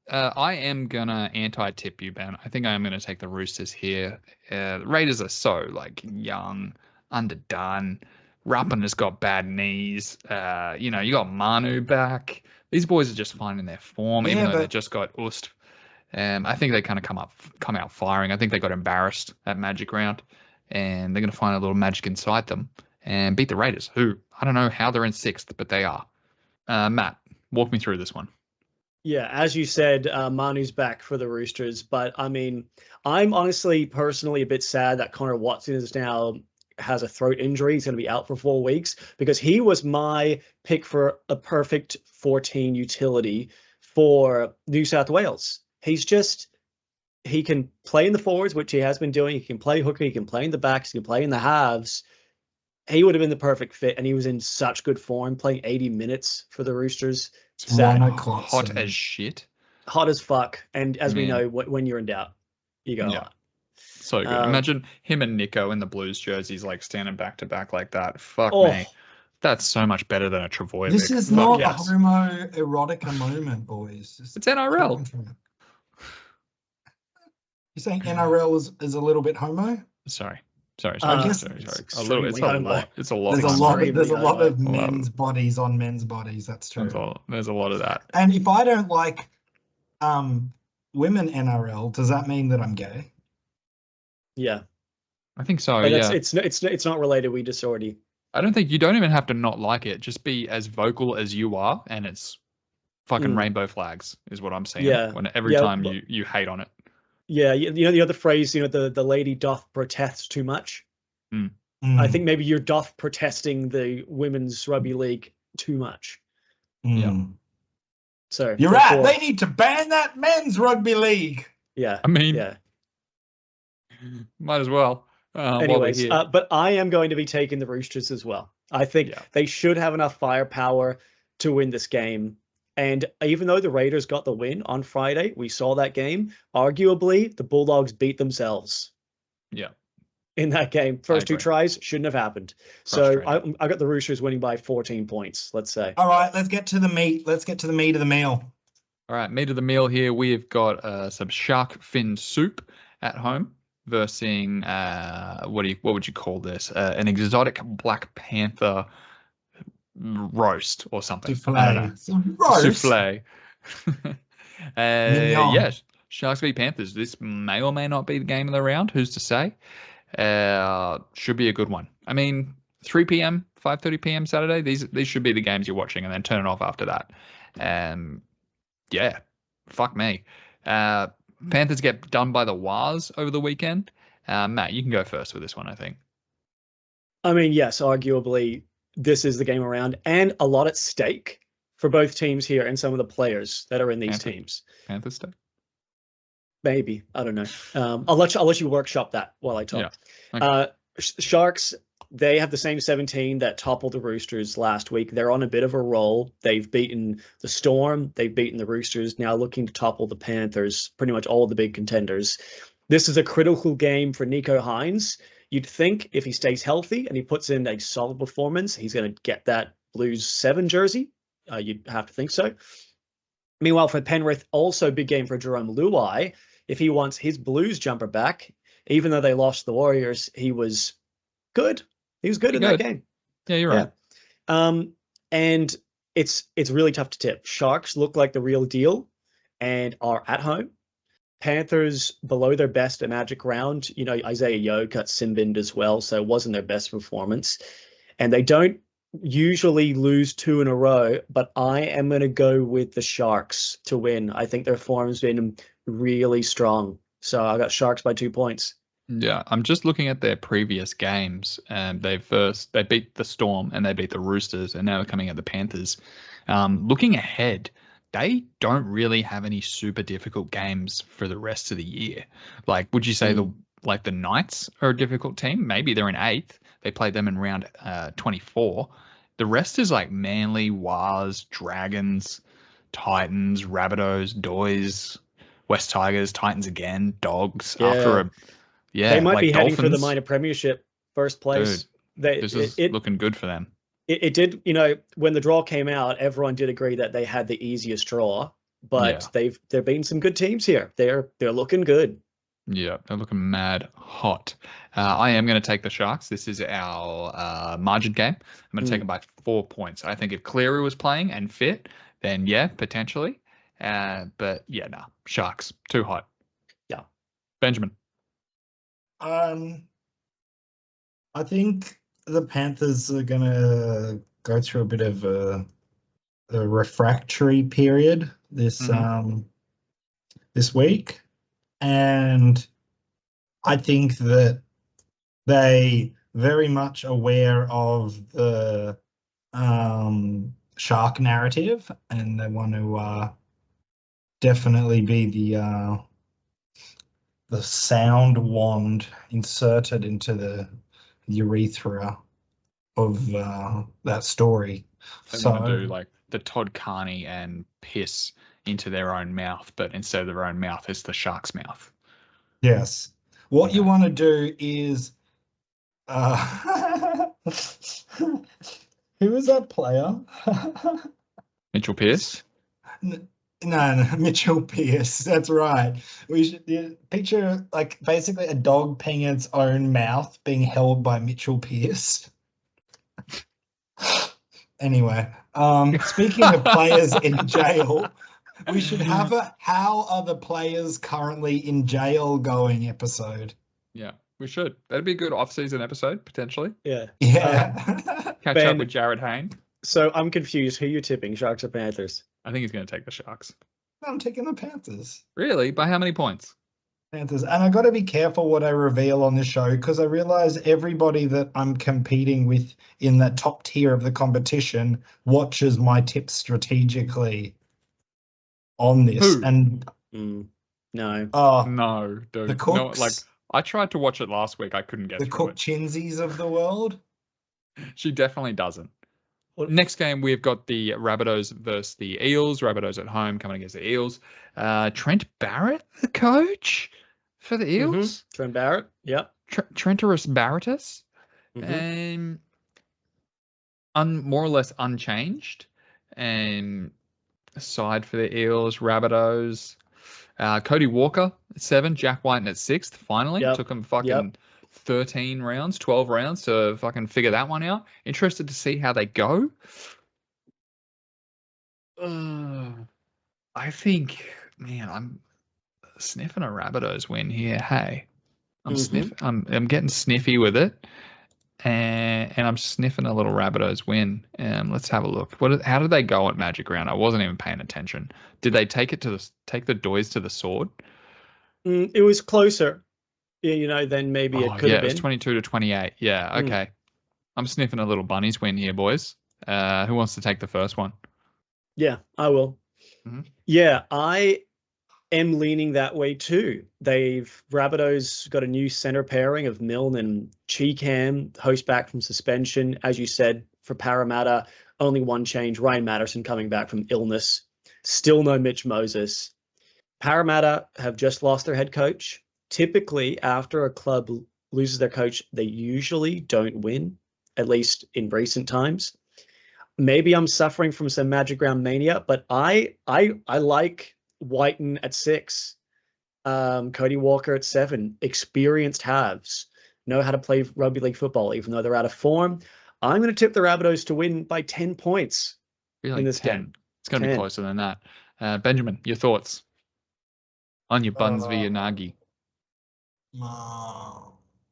I am gonna anti-tip you, Ben. I think I am gonna take the Roosters here. The Raiders are so young, underdone. Ruppen has got bad knees. You got Manu back. These boys are just finding their form, even though they just got oosted. I think they kind of come out firing. I think they got embarrassed at Magic Round, and they're gonna find a little magic inside them and beat the Raiders, who I don't know how they're in 6th, but they are. Matt, walk me through this one. Yeah, as you said, Manu's back for the Roosters, but I mean, I'm honestly, personally, a bit sad that Connor Watson has a throat injury. He's going to be out for 4 weeks because he was my pick for a perfect 14 utility for New South Wales. He can play in the forwards, which he has been doing. He can play hooker. He can play in the backs. He can play in the halves. He would have been the perfect fit, and he was in such good form, playing 80 minutes for the Roosters. Hot as shit. Hot as fuck. And as we know, when you're in doubt, you go hot. So good. Imagine him and Nico in the Blues jerseys, standing back to back like that. Fuck me. That's so much better than a Travojevic. This is not a homoerotica moment, boys. It's NRL. You're saying NRL is a little bit homo? Sorry. Sorry. A little. It's a lot. It's a lot. There's a lot of men's bodies on men's bodies. That's true. There's a lot of that. And if I don't like women NRL, does that mean that I'm gay? Yeah, I think so. But yeah, it's not related. We just already. I don't think you don't even have to not like it. Just be as vocal as you are, and it's fucking rainbow flags is what I'm saying. Yeah. When every time you hate on it. Yeah, the other phrase, the lady doth protest too much. I think maybe you're doth protesting the women's rugby league too much. Yeah. So you're right. They need to ban that men's rugby league. Yeah. I mean, might as well. Anyways, but I am going to be taking the Roosters as well. I think they should have enough firepower to win this game. And even though the Raiders got the win on Friday, we saw that game. Arguably, the Bulldogs beat themselves. Yeah. In that game, first 2 tries shouldn't have happened. So I got the Roosters winning by 14 points. Let's say. All right, let's get to the meat. Let's get to the meat of the meal. All right, meat of the meal here. We've got some shark fin soup at home versus what would you call this? An exotic Black Panther roast or something. Souffle. I don't know. Roast. Souffle. Mignon. Yes, Sharks v Panthers. This may or may not be the game of the round. Who's to say? Should be a good one. I mean, 3 p.m., 5:30 p.m. Saturday. These should be the games you're watching, and then turn it off after that. Yeah, fuck me. Panthers get done by the Wars over the weekend. Matt, you can go first with this one, I think. I mean, yes, arguably this is the game around, and a lot at stake for both teams here and some of the players that are in these teams. Panthers stake? Maybe, I don't know. I'll let you workshop that while I talk. Yeah. Okay. Sharks, they have the same 17 that toppled the Roosters last week. They're on a bit of a roll. They've beaten the Storm. They've beaten the Roosters. Now looking to topple the Panthers, pretty much all of the big contenders. This is a critical game for Nico Hines. You'd think if he stays healthy and he puts in a solid performance, he's going to get that Blues 7 jersey. You'd have to think so. Meanwhile, for Penrith, also big game for Jerome Luai. If he wants his Blues jumper back, even though they lost the Warriors, he was good. He was good in that game. Yeah, you're right. And it's really tough to tip. Sharks look like the real deal and are at home. Panthers below their best at Magic Round. You know, Isaiah Yeo got sin-binned as well, so it wasn't their best performance. And they don't usually lose 2 in a row, but I am going to go with the Sharks to win. I think their form's been really strong. So I got Sharks by 2 points. Yeah, I'm just looking at their previous games, and they beat the Storm and they beat the Roosters, and now they're coming at the Panthers. Looking ahead, they don't really have any super difficult games for the rest of the year. Like, would you say the Knights are a difficult team? Maybe they're in 8th. They played them in round 24. The rest is like Manly, Wars, Dragons, Titans, Rabbitohs, Doys, West Tigers, Titans again, Dogs. Yeah. They might like be heading Dolphins. for the minor premiership first place. Dude, this is looking good for them. It did, you know, when the draw came out, everyone did agree that they had the easiest draw, but they've beaten some good teams here. They're looking good. Yeah, they're looking mad hot. I am going to take the Sharks. This is our margin game. I'm going to take them by 4 points. I think if Cleary was playing and fit, then yeah, potentially. But yeah, no, Sharks, too hot. Yeah. Benjamin. I think the Panthers are going to go through a bit of a refractory period this week. And I think that they very much aware of the shark narrative, and they want to definitely be the sound wand inserted into the urethra of that story. They want to do like the Todd Carney and piss into their own mouth, but instead of their own mouth, it's the shark's mouth. Yes. What you want to do is who was that player? Mitchell Pearce? No, Mitchell Pearce. That's right. We should picture like basically a dog peeing in its own mouth being held by Mitchell Pearce. Anyway, speaking of players in jail, we should have a "How are the players currently in jail going" episode. Yeah, we should. That'd be a good off-season episode, potentially. Yeah. Catch up with Jared Hayne. So I'm confused. Who are you tipping, Sharks or Panthers? I think he's going to take the Sharks. I'm taking the Panthers. Really? By how many points? Panthers. And I got to be careful what I reveal on this show, because I realize everybody that I'm competing with in that top tier of the competition watches my tips strategically on this. Who? And no. No, dude. The Cooks, no, like I tried to watch it last week. I couldn't get the through Cook Chinsies of the world. She definitely doesn't. Next game, we've got the Rabbitohs versus the Eels. Rabbitohs at home coming against the Eels. Trent Barrett, the coach for the Eels. Trent Barrett, yep. Trenterus Barrettus. More or less unchanged. Aside for the Eels, Rabbitohs. Cody Walker at 7, Jack Whiten at 6th, finally. Took him 13 rounds, 12 rounds to fucking figure that one out. Interested to see how they go. I think, man, I'm sniffing a Rabbitohs win here. Hey, I'm getting sniffy with it, and I'm sniffing a little Rabbitohs win. Let's have a look. How did they go at Magic Round? I wasn't even paying attention. Did they take the Doys to the sword? It was closer, than maybe it could have been. It was 22-28. Yeah, okay. I'm sniffing a little Bunnies win here, boys. Who wants to take the first one? Yeah, I will. Mm-hmm. Yeah, I am leaning that way too. Rabbitohs got a new center pairing of Milne and Cheekham, host back from suspension. As you said, for Parramatta, only one change, Ryan Matterson coming back from illness. Still no Mitch Moses. Parramatta have just lost their head coach. Typically, after a club loses their coach, they usually don't win, at least in recent times. Maybe I'm suffering from some Magic Round mania, but I like Whiten at 6, Cody Walker at 7. Experienced halves, know how to play rugby league football, even though they're out of form. I'm going to tip the Rabbitohs to win by 10 points in this game. It's going to be closer than that. Benjamin, your thoughts on your Buns v Nagi?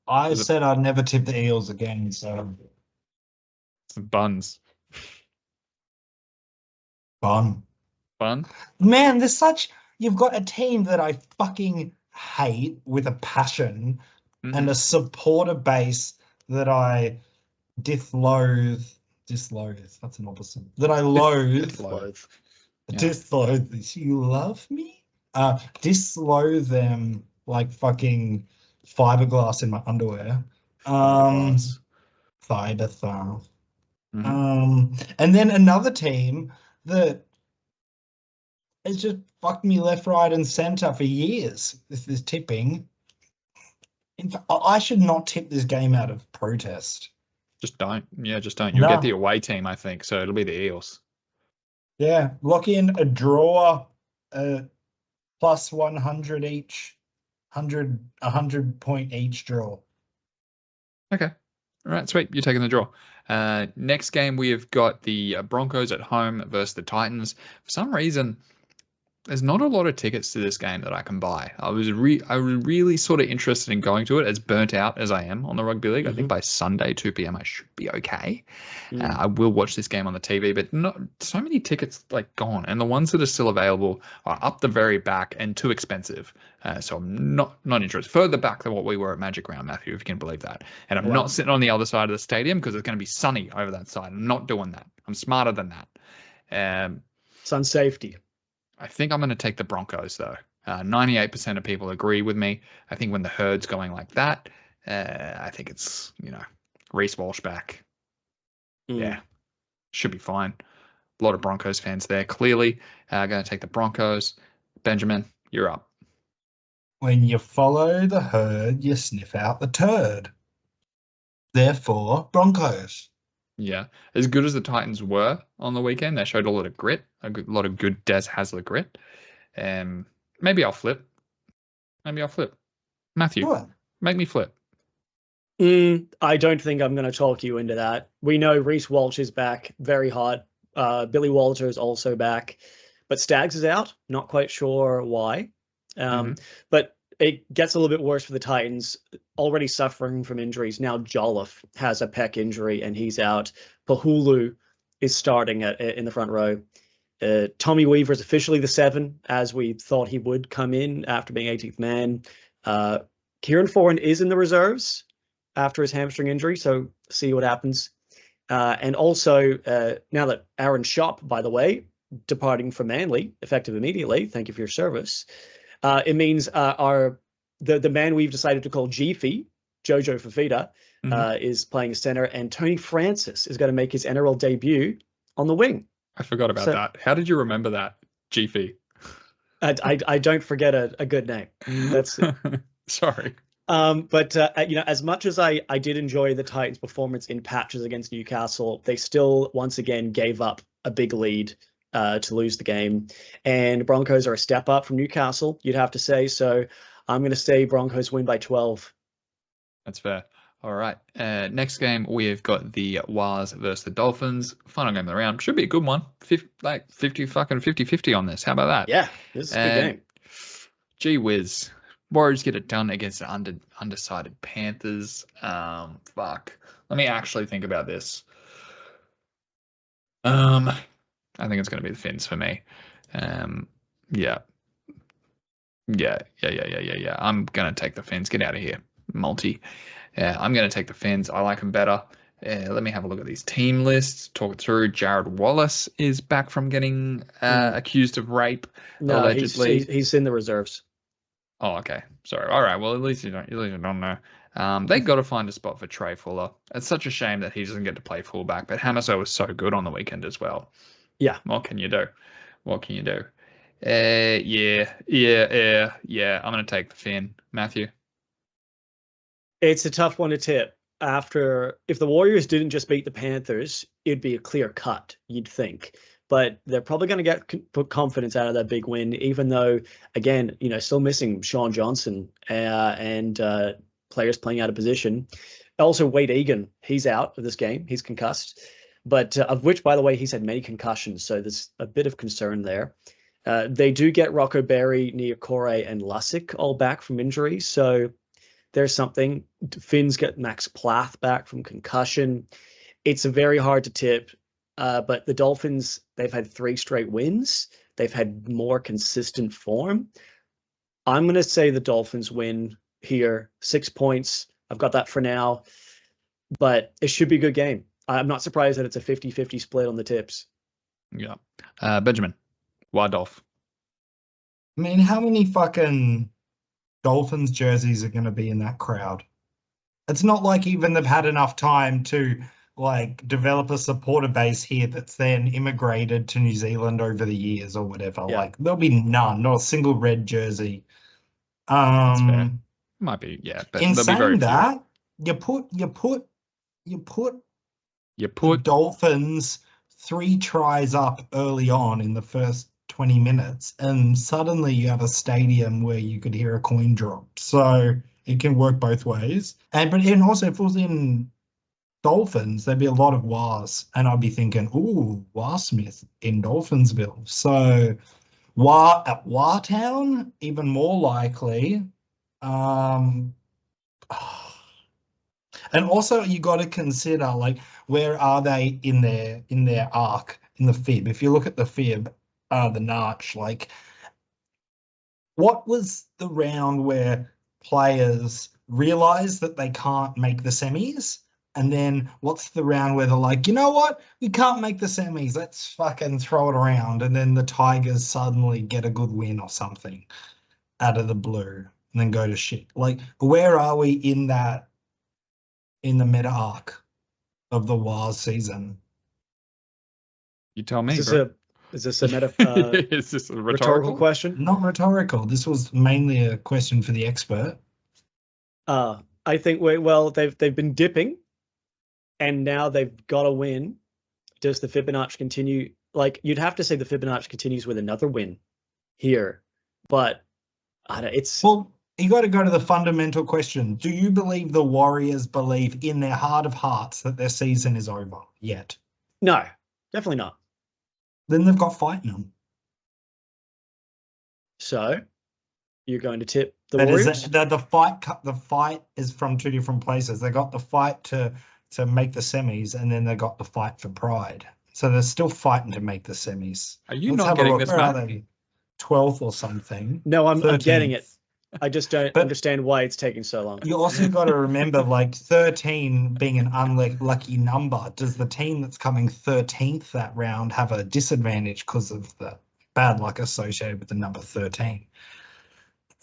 I said I'd never tip the Eels again, so it's Buns. Bun. Man, you've got a team that I fucking hate with a passion and a supporter base that I disloathe. That's an opposite. That I loathe. Disloathe. You love me? Disloathe them like fucking fiberglass in my underwear. Fiberglass. And then another team that has just fucked me left, right, and centre for years. This is tipping. In fact, I should not tip this game out of protest. Just don't. Yeah, just don't. You'll get the away team, I think. So it'll be the Eels. Yeah, lock in a draw, plus 100 each, 100 point each draw. Okay. All right, sweet. You're taking the draw. Next game, we have got the Broncos at home versus the Titans. For some reason, there's not a lot of tickets to this game that I can buy. I was really sort of interested in going to it, as burnt out as I am on the rugby league. I think by Sunday, 2 p.m, I should be okay. I will watch this game on the TV, but not so many tickets like gone. And the ones that are still available are up the very back and too expensive. So I'm not interested. Further back than what we were at Magic Round, Matthew, if you can believe that. And I'm not sitting on the other side of the stadium because it's going to be sunny over that side. I'm not doing that. I'm smarter than that. Sun safety. I think I'm going to take the Broncos, though. 98% of people agree with me. I think when the herd's going like that, I think it's, Reece Walsh back. Yeah, should be fine. A lot of Broncos fans there. Clearly, going to take the Broncos. Benjamin, you're up. When you follow the herd, you sniff out the turd. Therefore, Broncos. Yeah, as good as the Titans were on the weekend, they showed a lot of grit, a lot of good Des Hasler grit. Maybe I'll flip. Matthew, make me flip. I don't think I'm going to talk you into that. We know Reece Walsh is back, very hot. Billy Walter is also back, but Staggs is out. Not quite sure why. But it gets a little bit worse for the Titans, already suffering from injuries. Now Jolliffe has a pec injury and he's out. Pahulu is starting in the front row. Tommy Weaver is officially the 7, as we thought he would come in after being 18th man. Kieran Foran is in the reserves after his hamstring injury, so see what happens. And also, now that Aaron Schopp, by the way, departing from Manly, effective immediately, thank you for your service, it means the man we've decided to call Jeefy, Jojo Fifita, is playing center, and Tony Francis is going to make his NRL debut on the wing. I forgot about that. How did you remember that, Jeefy? I don't forget a good name. That's it. Sorry. But as much as I did enjoy the Titans' performance in patches against Newcastle, they still once again gave up a big lead to lose the game. And Broncos are a step up from Newcastle, you'd have to say. So I'm going to say Broncos win by 12. That's fair. All right. Next game, we've got the Wars versus the Dolphins. Final game of the round. Should be a good one. 50-50 on this. How about that? Yeah, this is a good game. Gee whiz. Warriors get it done against the undecided Panthers. Fuck. Let me actually think about this. I think it's going to be the Fins for me. Yeah. I'm going to take the Fins. Get out of here, multi. I'm going to take the Fins. I like them better. Let me have a look at these team lists. Talk it through. Jared Wallace is back from getting accused of rape. No, allegedly. he's in the reserves. Oh, okay. Sorry. All right. Well, at least you don't know. They got to find a spot for Trey Fuller. It's such a shame that he doesn't get to play fullback, but Hamiso was so good on the weekend as well. Yeah. What can you do? Yeah. I'm going to take the Fin. Matthew? It's a tough one to tip. If the Warriors didn't just beat the Panthers, it'd be a clear cut, you'd think. But they're probably going to put confidence out of that big win, even though, again, still missing Sean Johnson and players playing out of position. Also, Wade Egan, he's out of this game. He's concussed, but of which, by the way, he's had many concussions. So there's a bit of concern there. They do get Rocco Berry, Niokore, and Lussick all back from injury. So there's something. Finns get Max Plath back from concussion. It's very hard to tip. But the Dolphins, they've had 3 straight wins. They've had more consistent form. I'm going to say the Dolphins win here. 6 points. I've got that for now. But it should be a good game. I'm not surprised that it's a 50-50 split on the tips. Yeah. Benjamin, why Dolph? I mean, how many fucking Dolphins jerseys are going to be in that crowd? It's not like even they've had enough time to develop a supporter base here that's then immigrated to New Zealand over the years or whatever. Yeah. There'll be none, not a single red jersey. That's fair. Might be, yeah. But in saying very that, you put the Dolphins 3 tries up early on in the first 20 minutes, and suddenly you have a stadium where you could hear a coin drop. So it can work both ways. And also if it was in Dolphins, there'd be a lot of Wars, and I'd be thinking, ooh, Warsmith in Dolphinsville. So at Wartown, even more likely. And also you got to consider where are they in their arc in the fib? If you look at the fib, the Narch, what was the round where players realize that they can't make the semis? And then what's the round where they're like, you know what? We can't make the semis. Let's fucking throw it around. And then the Tigers suddenly get a good win or something out of the blue and then go to shit. Where are we in the meta arc of the Wars season? You tell me. Is this a is this a rhetorical question? Not rhetorical. This was mainly a question for the expert. I think they've been dipping. And now they've got to win. Does the Fibonacci continue? You'd have to say the Fibonacci continues with another win here. But Well, you got to go to the fundamental question. Do you believe the Warriors believe in their heart of hearts that their season is over yet? No, definitely not. Then they've got fight in them. So you're going to tip the Warriors? The fight is from 2 different places. They got the fight to make the semis, and then they got the fight for pride. So they're still fighting to make the semis. Are you not getting this, Matt? Where are they? 12th or something? No, I'm getting it. I just don't understand why it's taking so long. You also got to remember, 13 being an unlucky number. Does the team that's coming 13th that round have a disadvantage because of the bad luck associated with the number 13?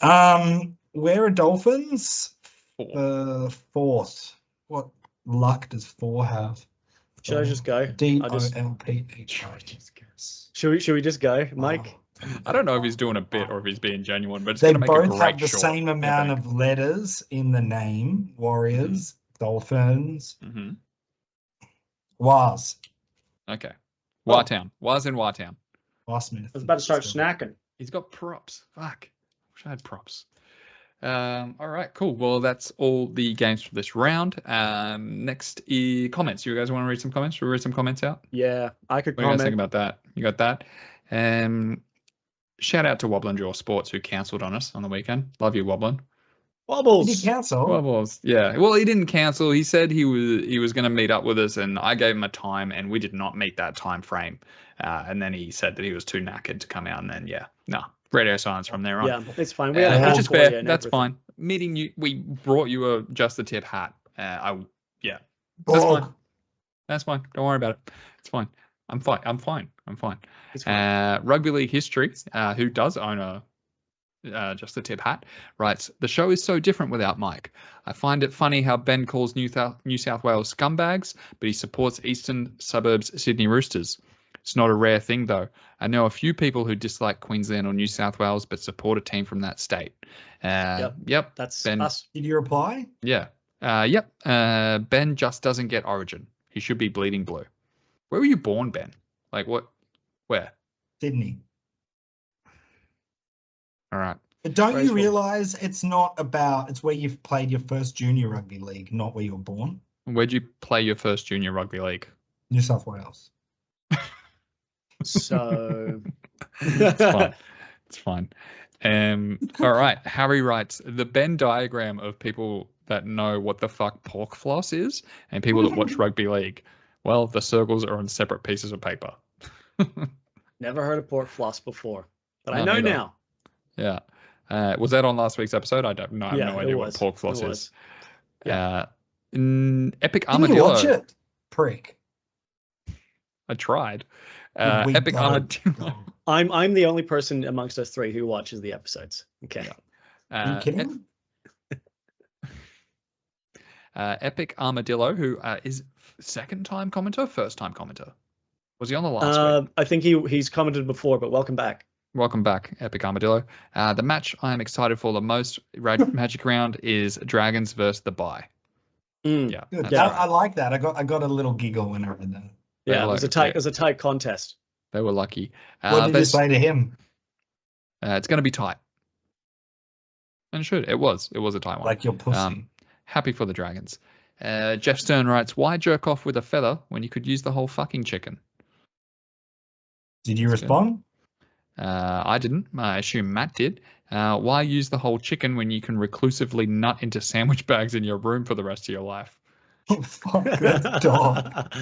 Where are Dolphins? 4th. What luck does 4 have? Should I just go? DOLPH. Should we just go, Mike? I don't know if he's doing a bit or if he's being genuine, but it's going to make a great both have the same amount of letters in the name. Warriors, Dolphins, Wars. Okay. Wartown. Wars in Wartown. Warsmith. I was about to start snacking. He's got props. Fuck. Wish I had props. All right, cool. Well, that's all the games for this round. Next is comments. You guys want to read some comments? Should we read some comments out? Yeah, I could What do you guys think comment. about that? You got that? Shout out to Wobbling Jaw Sports who cancelled on us on the weekend. Love you, Wobbling. Did Wobbles. he cancel? Wobbles. Yeah. Well, he didn't cancel. He said he was going to meet up with us, and I gave him a time, and we did not meet that time frame. And then he said that he was too knackered to come out, and then radio silence from there on. Yeah, it's fine. We had a which home is for you fair. and That's everything. fine. Meeting you, we brought you a just the tip hat. That's Borg. fine. That's fine. Don't worry about it. It's fine. I'm fine. It's fine. Rugby League History, who does own a just the tip hat, writes, the show is so different without Mike. I find it funny how Ben calls New South Wales scumbags, but he supports eastern suburbs Sydney Roosters. It's not a rare thing, though. I know a few people who dislike Queensland or New South Wales, but support a team from that state. Yep. That's Ben, us. Did you reply? Yeah. Yep. Ben just doesn't get Origin. He should be bleeding blue. Where were you born, Ben? Like what? Where? Sydney. All right. But don't Graceful. you realise it's where you've played your first junior rugby league, not where you were born? Where'd you play your first junior rugby league? New South Wales. So It's fine. It's fine. All right. Harry writes, the Venn diagram of people that know what the fuck pork floss is and people that watch rugby league. Well, the circles are on separate pieces of paper. never heard of pork floss before, but I No, know neither. now. Yeah. Was that on last week's episode? I don't know. I have Yeah, no it idea was. what pork floss It is. was. Epic Did you Armadillo. watch it? Prick. I tried. You weak Epic dog. Armadillo. I'm the only person amongst us three who watches the episodes. Okay. Are you kidding? Epic Armadillo, who is second time commenter, first time commenter. Was he on the last week? I think he's commented before, but welcome back. Welcome back, Epic Armadillo. The match I am excited for the most Magic Round is Dragons versus the Bye. Yeah, Good. that's Yeah. right. I like that. I got a little giggle when I read that. Yeah, They it was a tight contest. They were lucky. What did you say to him? It's going to be tight. And it should. It was a tight one. Like your pussy. Happy for the Dragons. Jeff Stern writes, why jerk off with a feather when you could use the whole fucking chicken? Did you respond? I didn't. I assume Matt did. Why use the whole chicken when you can reclusively nut into sandwich bags in your room for the rest of your life? Oh, fuck that dog.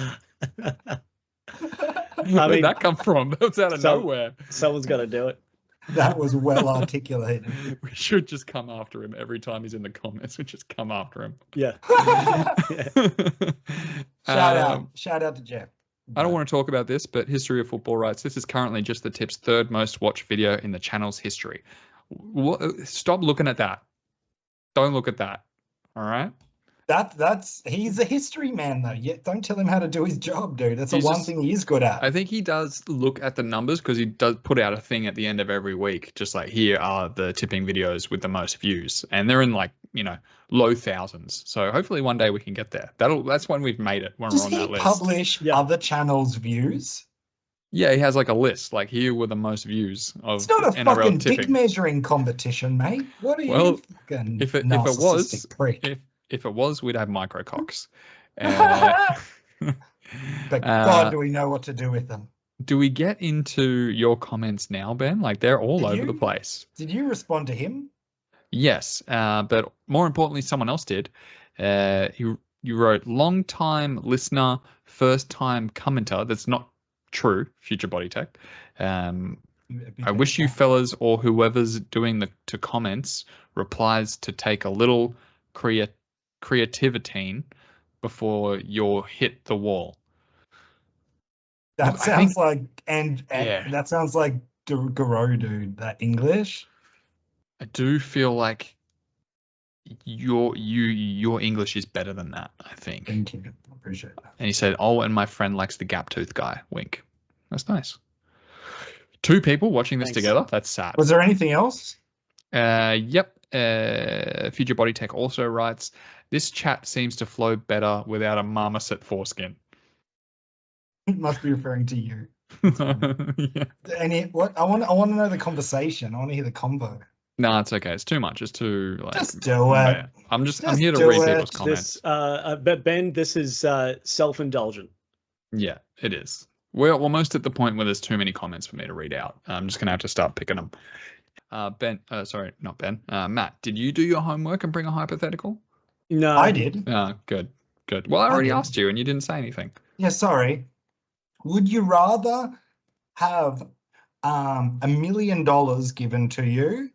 Where did that come from? That was out of nowhere. Someone's got to do it. That was well articulated. We should just come after him every time he's in the comments. We just come after him. Yeah. Shout out to Jeff. I don't want to talk about this, but History of Football writes, this is currently just the tip's third most watched video in the channel's history. Stop looking at that. Don't look at that. All right? He's a history man though. Yeah, don't tell him how to do his job, dude. That's the one thing he is good at. I think he does look at the numbers because he does put out a thing at the end of every week, just like here are the tipping videos with the most views, and they're in like low thousands. So hopefully one day we can get there. That's when we've made it. When Does we're on he that list. publish other channels' views? Yeah, he has like a list. Like here were the most views of It's not a NRL fucking tipping. dick measuring competition, mate. What are Well, you fucking if it narcissistic prick? If it was, we'd have micrococks. But God, do we know what to do with them? Do we get into your comments now, Ben? Like they're all over the place. Did you respond to him? Yes, but more importantly, someone else did. You wrote long time listener, first time commenter. That's not true. Future Body Tech. I wish you fellas or whoever's doing the comments replies to take a little creativity before you hit the wall. That sounds like that sounds like Garo, dude. That English. I do feel like your English is better than that, I think. Thank you. I appreciate that. And he said, oh, and my friend likes the gap tooth guy. Wink. That's nice. 2 people watching this together. That's sad. Was there anything else? Yep. Future Body Tech also writes, this chat seems to flow better without a marmoset foreskin. It must be referring to you. Yeah. What I want to know the conversation. I want to hear the combo. No, it's okay. It's too much. It's too like. Just do it. I'm Just here to do read it. people's comments. But Ben, this is self-indulgent. Yeah, it is. We're almost at the point where there's too many comments for me to read out. I'm just gonna have to start picking them. Sorry, not Ben. Matt, did you do your homework and bring a hypothetical? No, I did. Good. Well, I already asked you and you didn't say anything. Yeah, sorry. Would you rather have $1 million given to you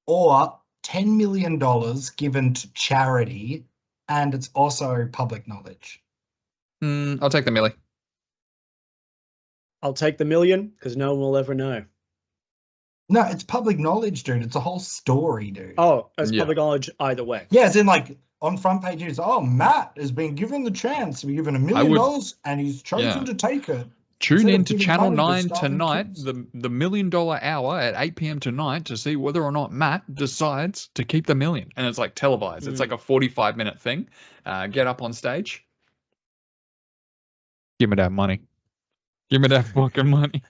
or $10 million given to charity, and it's also public knowledge? I'll take the milli. I'll take the $1 million because no one will ever know. No, it's public knowledge, dude. It's a whole story, dude. Oh, it's public knowledge either way. Yeah, as in like on front pages, Matt has been given the chance to be given $1 million and he's chosen to take it. Tune in to Channel 9 tonight, the $1 million hour at 8 p.m. tonight to see whether or not Matt decides to keep the $1 million. And it's like televised. It's like a 45-minute thing. Get up on stage. Give me that money. Give me that fucking money.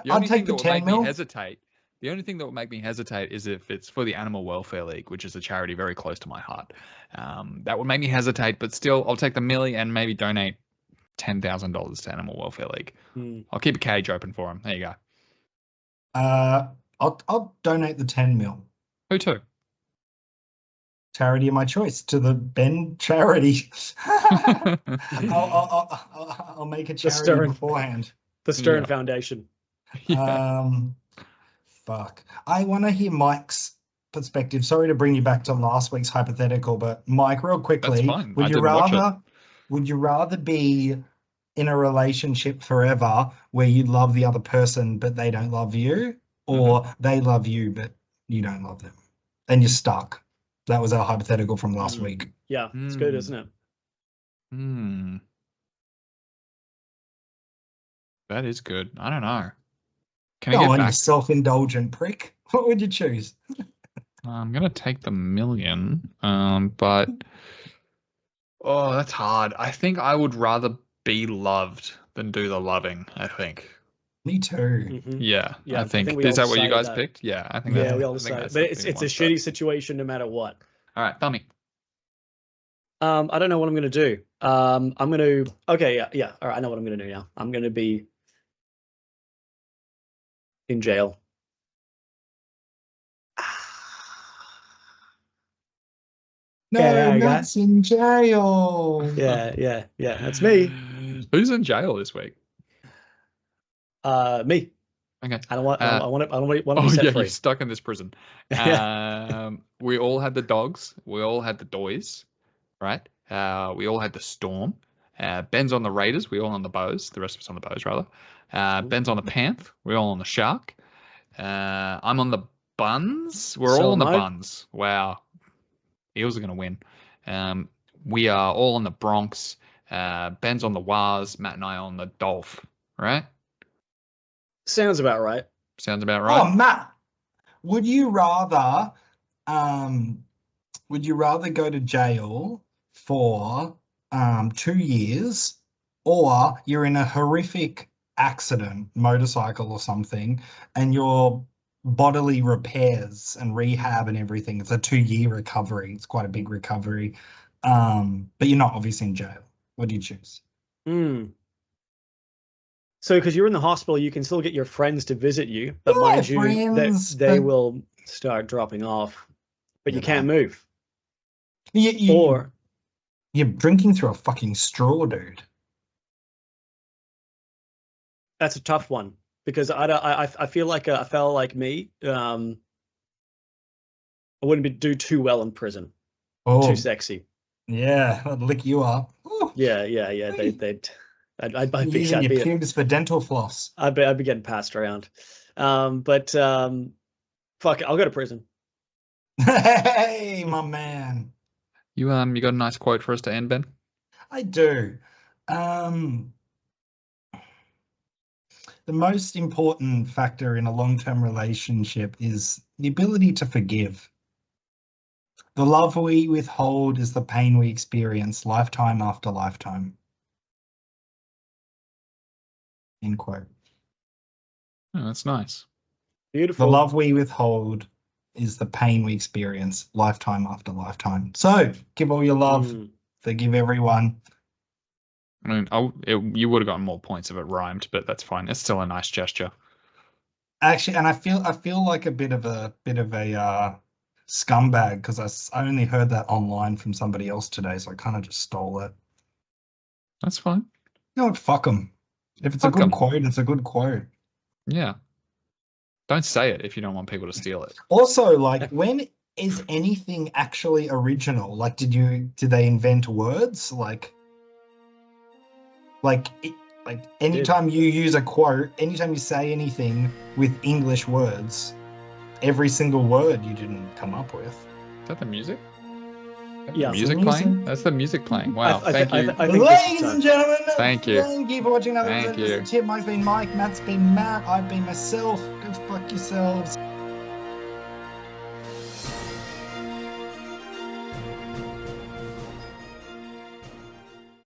I'll take the 10 mil. The only thing that would make me hesitate is if it's for the Animal Welfare League, which is a charity very close to my heart. That would make me hesitate, but still, I'll take the milli and maybe donate $10,000 to Animal Welfare League. I'll keep a cage open for him. There you go. I'll donate the 10 mil. Who to? Charity of my choice, to the Ben charity. I'll make a charity beforehand. The Stern Foundation. Fuck. I want to hear Mike's perspective. Sorry to bring you back to last week's hypothetical, but Mike, real quickly, would you rather be in a relationship forever where you love the other person but they don't love you, or they love you but you don't love them, and you're stuck? That was our hypothetical from last week. Yeah, it's good, isn't it? That is good. I don't know. Can I get back? You self-indulgent prick. What would you choose? I'm gonna take the $1 million, but that's hard. I think I would rather be loved than do the loving. I think. Me too. Yeah, I think is that what you guys picked? Yeah, I think. Yeah, we all decided. But it's a shitty situation no matter what. All right, Thummy. I don't know what I'm gonna do. I'm gonna. Okay, yeah. All right, I know what I'm gonna do now. I'm gonna be in jail. No, Matt's in jail. Yeah. That's me. Who's in jail this week? Me. Okay. I want to be set free. You're stuck in this prison. We all had the dogs. We all had the doys, right? We all had the storm. Ben's on the Raiders. We all on the Bows. The rest of us on the Bows, rather. Ben's on the Panth. We're all on the Shark. I'm on the Buns. We're all on the Buns. Wow. Eels are going to win. We are all on the Bronx. Ben's on the Wars. Matt and I are on the Dolph, right? Sounds about right. Oh, Matt, would you rather go to jail for 2 years, or you're in a horrific accident, motorcycle or something, and your bodily repairs and rehab and everything, it's a 2-year recovery. It's quite a big recovery, but you're not obviously in jail. What do you choose? So because you're in the hospital, you can still get your friends to visit you, but mind you, they will start dropping off, but you can't move. Or you're drinking through a fucking straw, dude. That's a tough one, because I feel like a fella like me, I wouldn't do too well in prison. Too sexy. Yeah, I'd lick you up. Ooh. Yeah. I'd be using your pubes for dental floss. I'd be getting passed around. But fuck it, I'll go to prison. Hey, my man. You got a nice quote for us to end, Ben? I do. The most important factor in a long-term relationship is the ability to forgive. The love we withhold is the pain we experience lifetime after lifetime. End quote. Oh, that's nice. Beautiful. The love we withhold is the pain we experience lifetime after lifetime. So give all your love, forgive everyone. I mean, you would have gotten more points if it rhymed, but that's fine. It's still a nice gesture. Actually, and I feel like a bit of a scumbag because I only heard that online from somebody else today, so I kind of just stole it. That's fine. You know what? Fuck them. If it's a good quote, it's a good quote. Yeah. Don't say it if you don't want people to steal it. Also, like, when is anything actually original? Like, did they invent words? Like anytime you use a quote, anytime you say anything with English words, every single word you didn't come up with. Is that the music? Yeah, the music playing? That's the music playing. Wow, thank you. Ladies and gentlemen, thank you for watching another episode of Tip. Mike's been Mike, Matt's been Matt, I've been myself. Go fuck yourselves.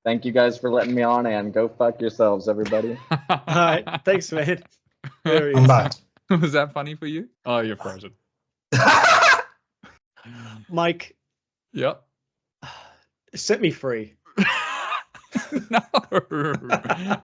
Thank you guys for letting me on, and go fuck yourselves, everybody. All right, thanks, man. I'm back. Was that funny for you? Oh, you're frozen. Mike. Yep. Set me free. No.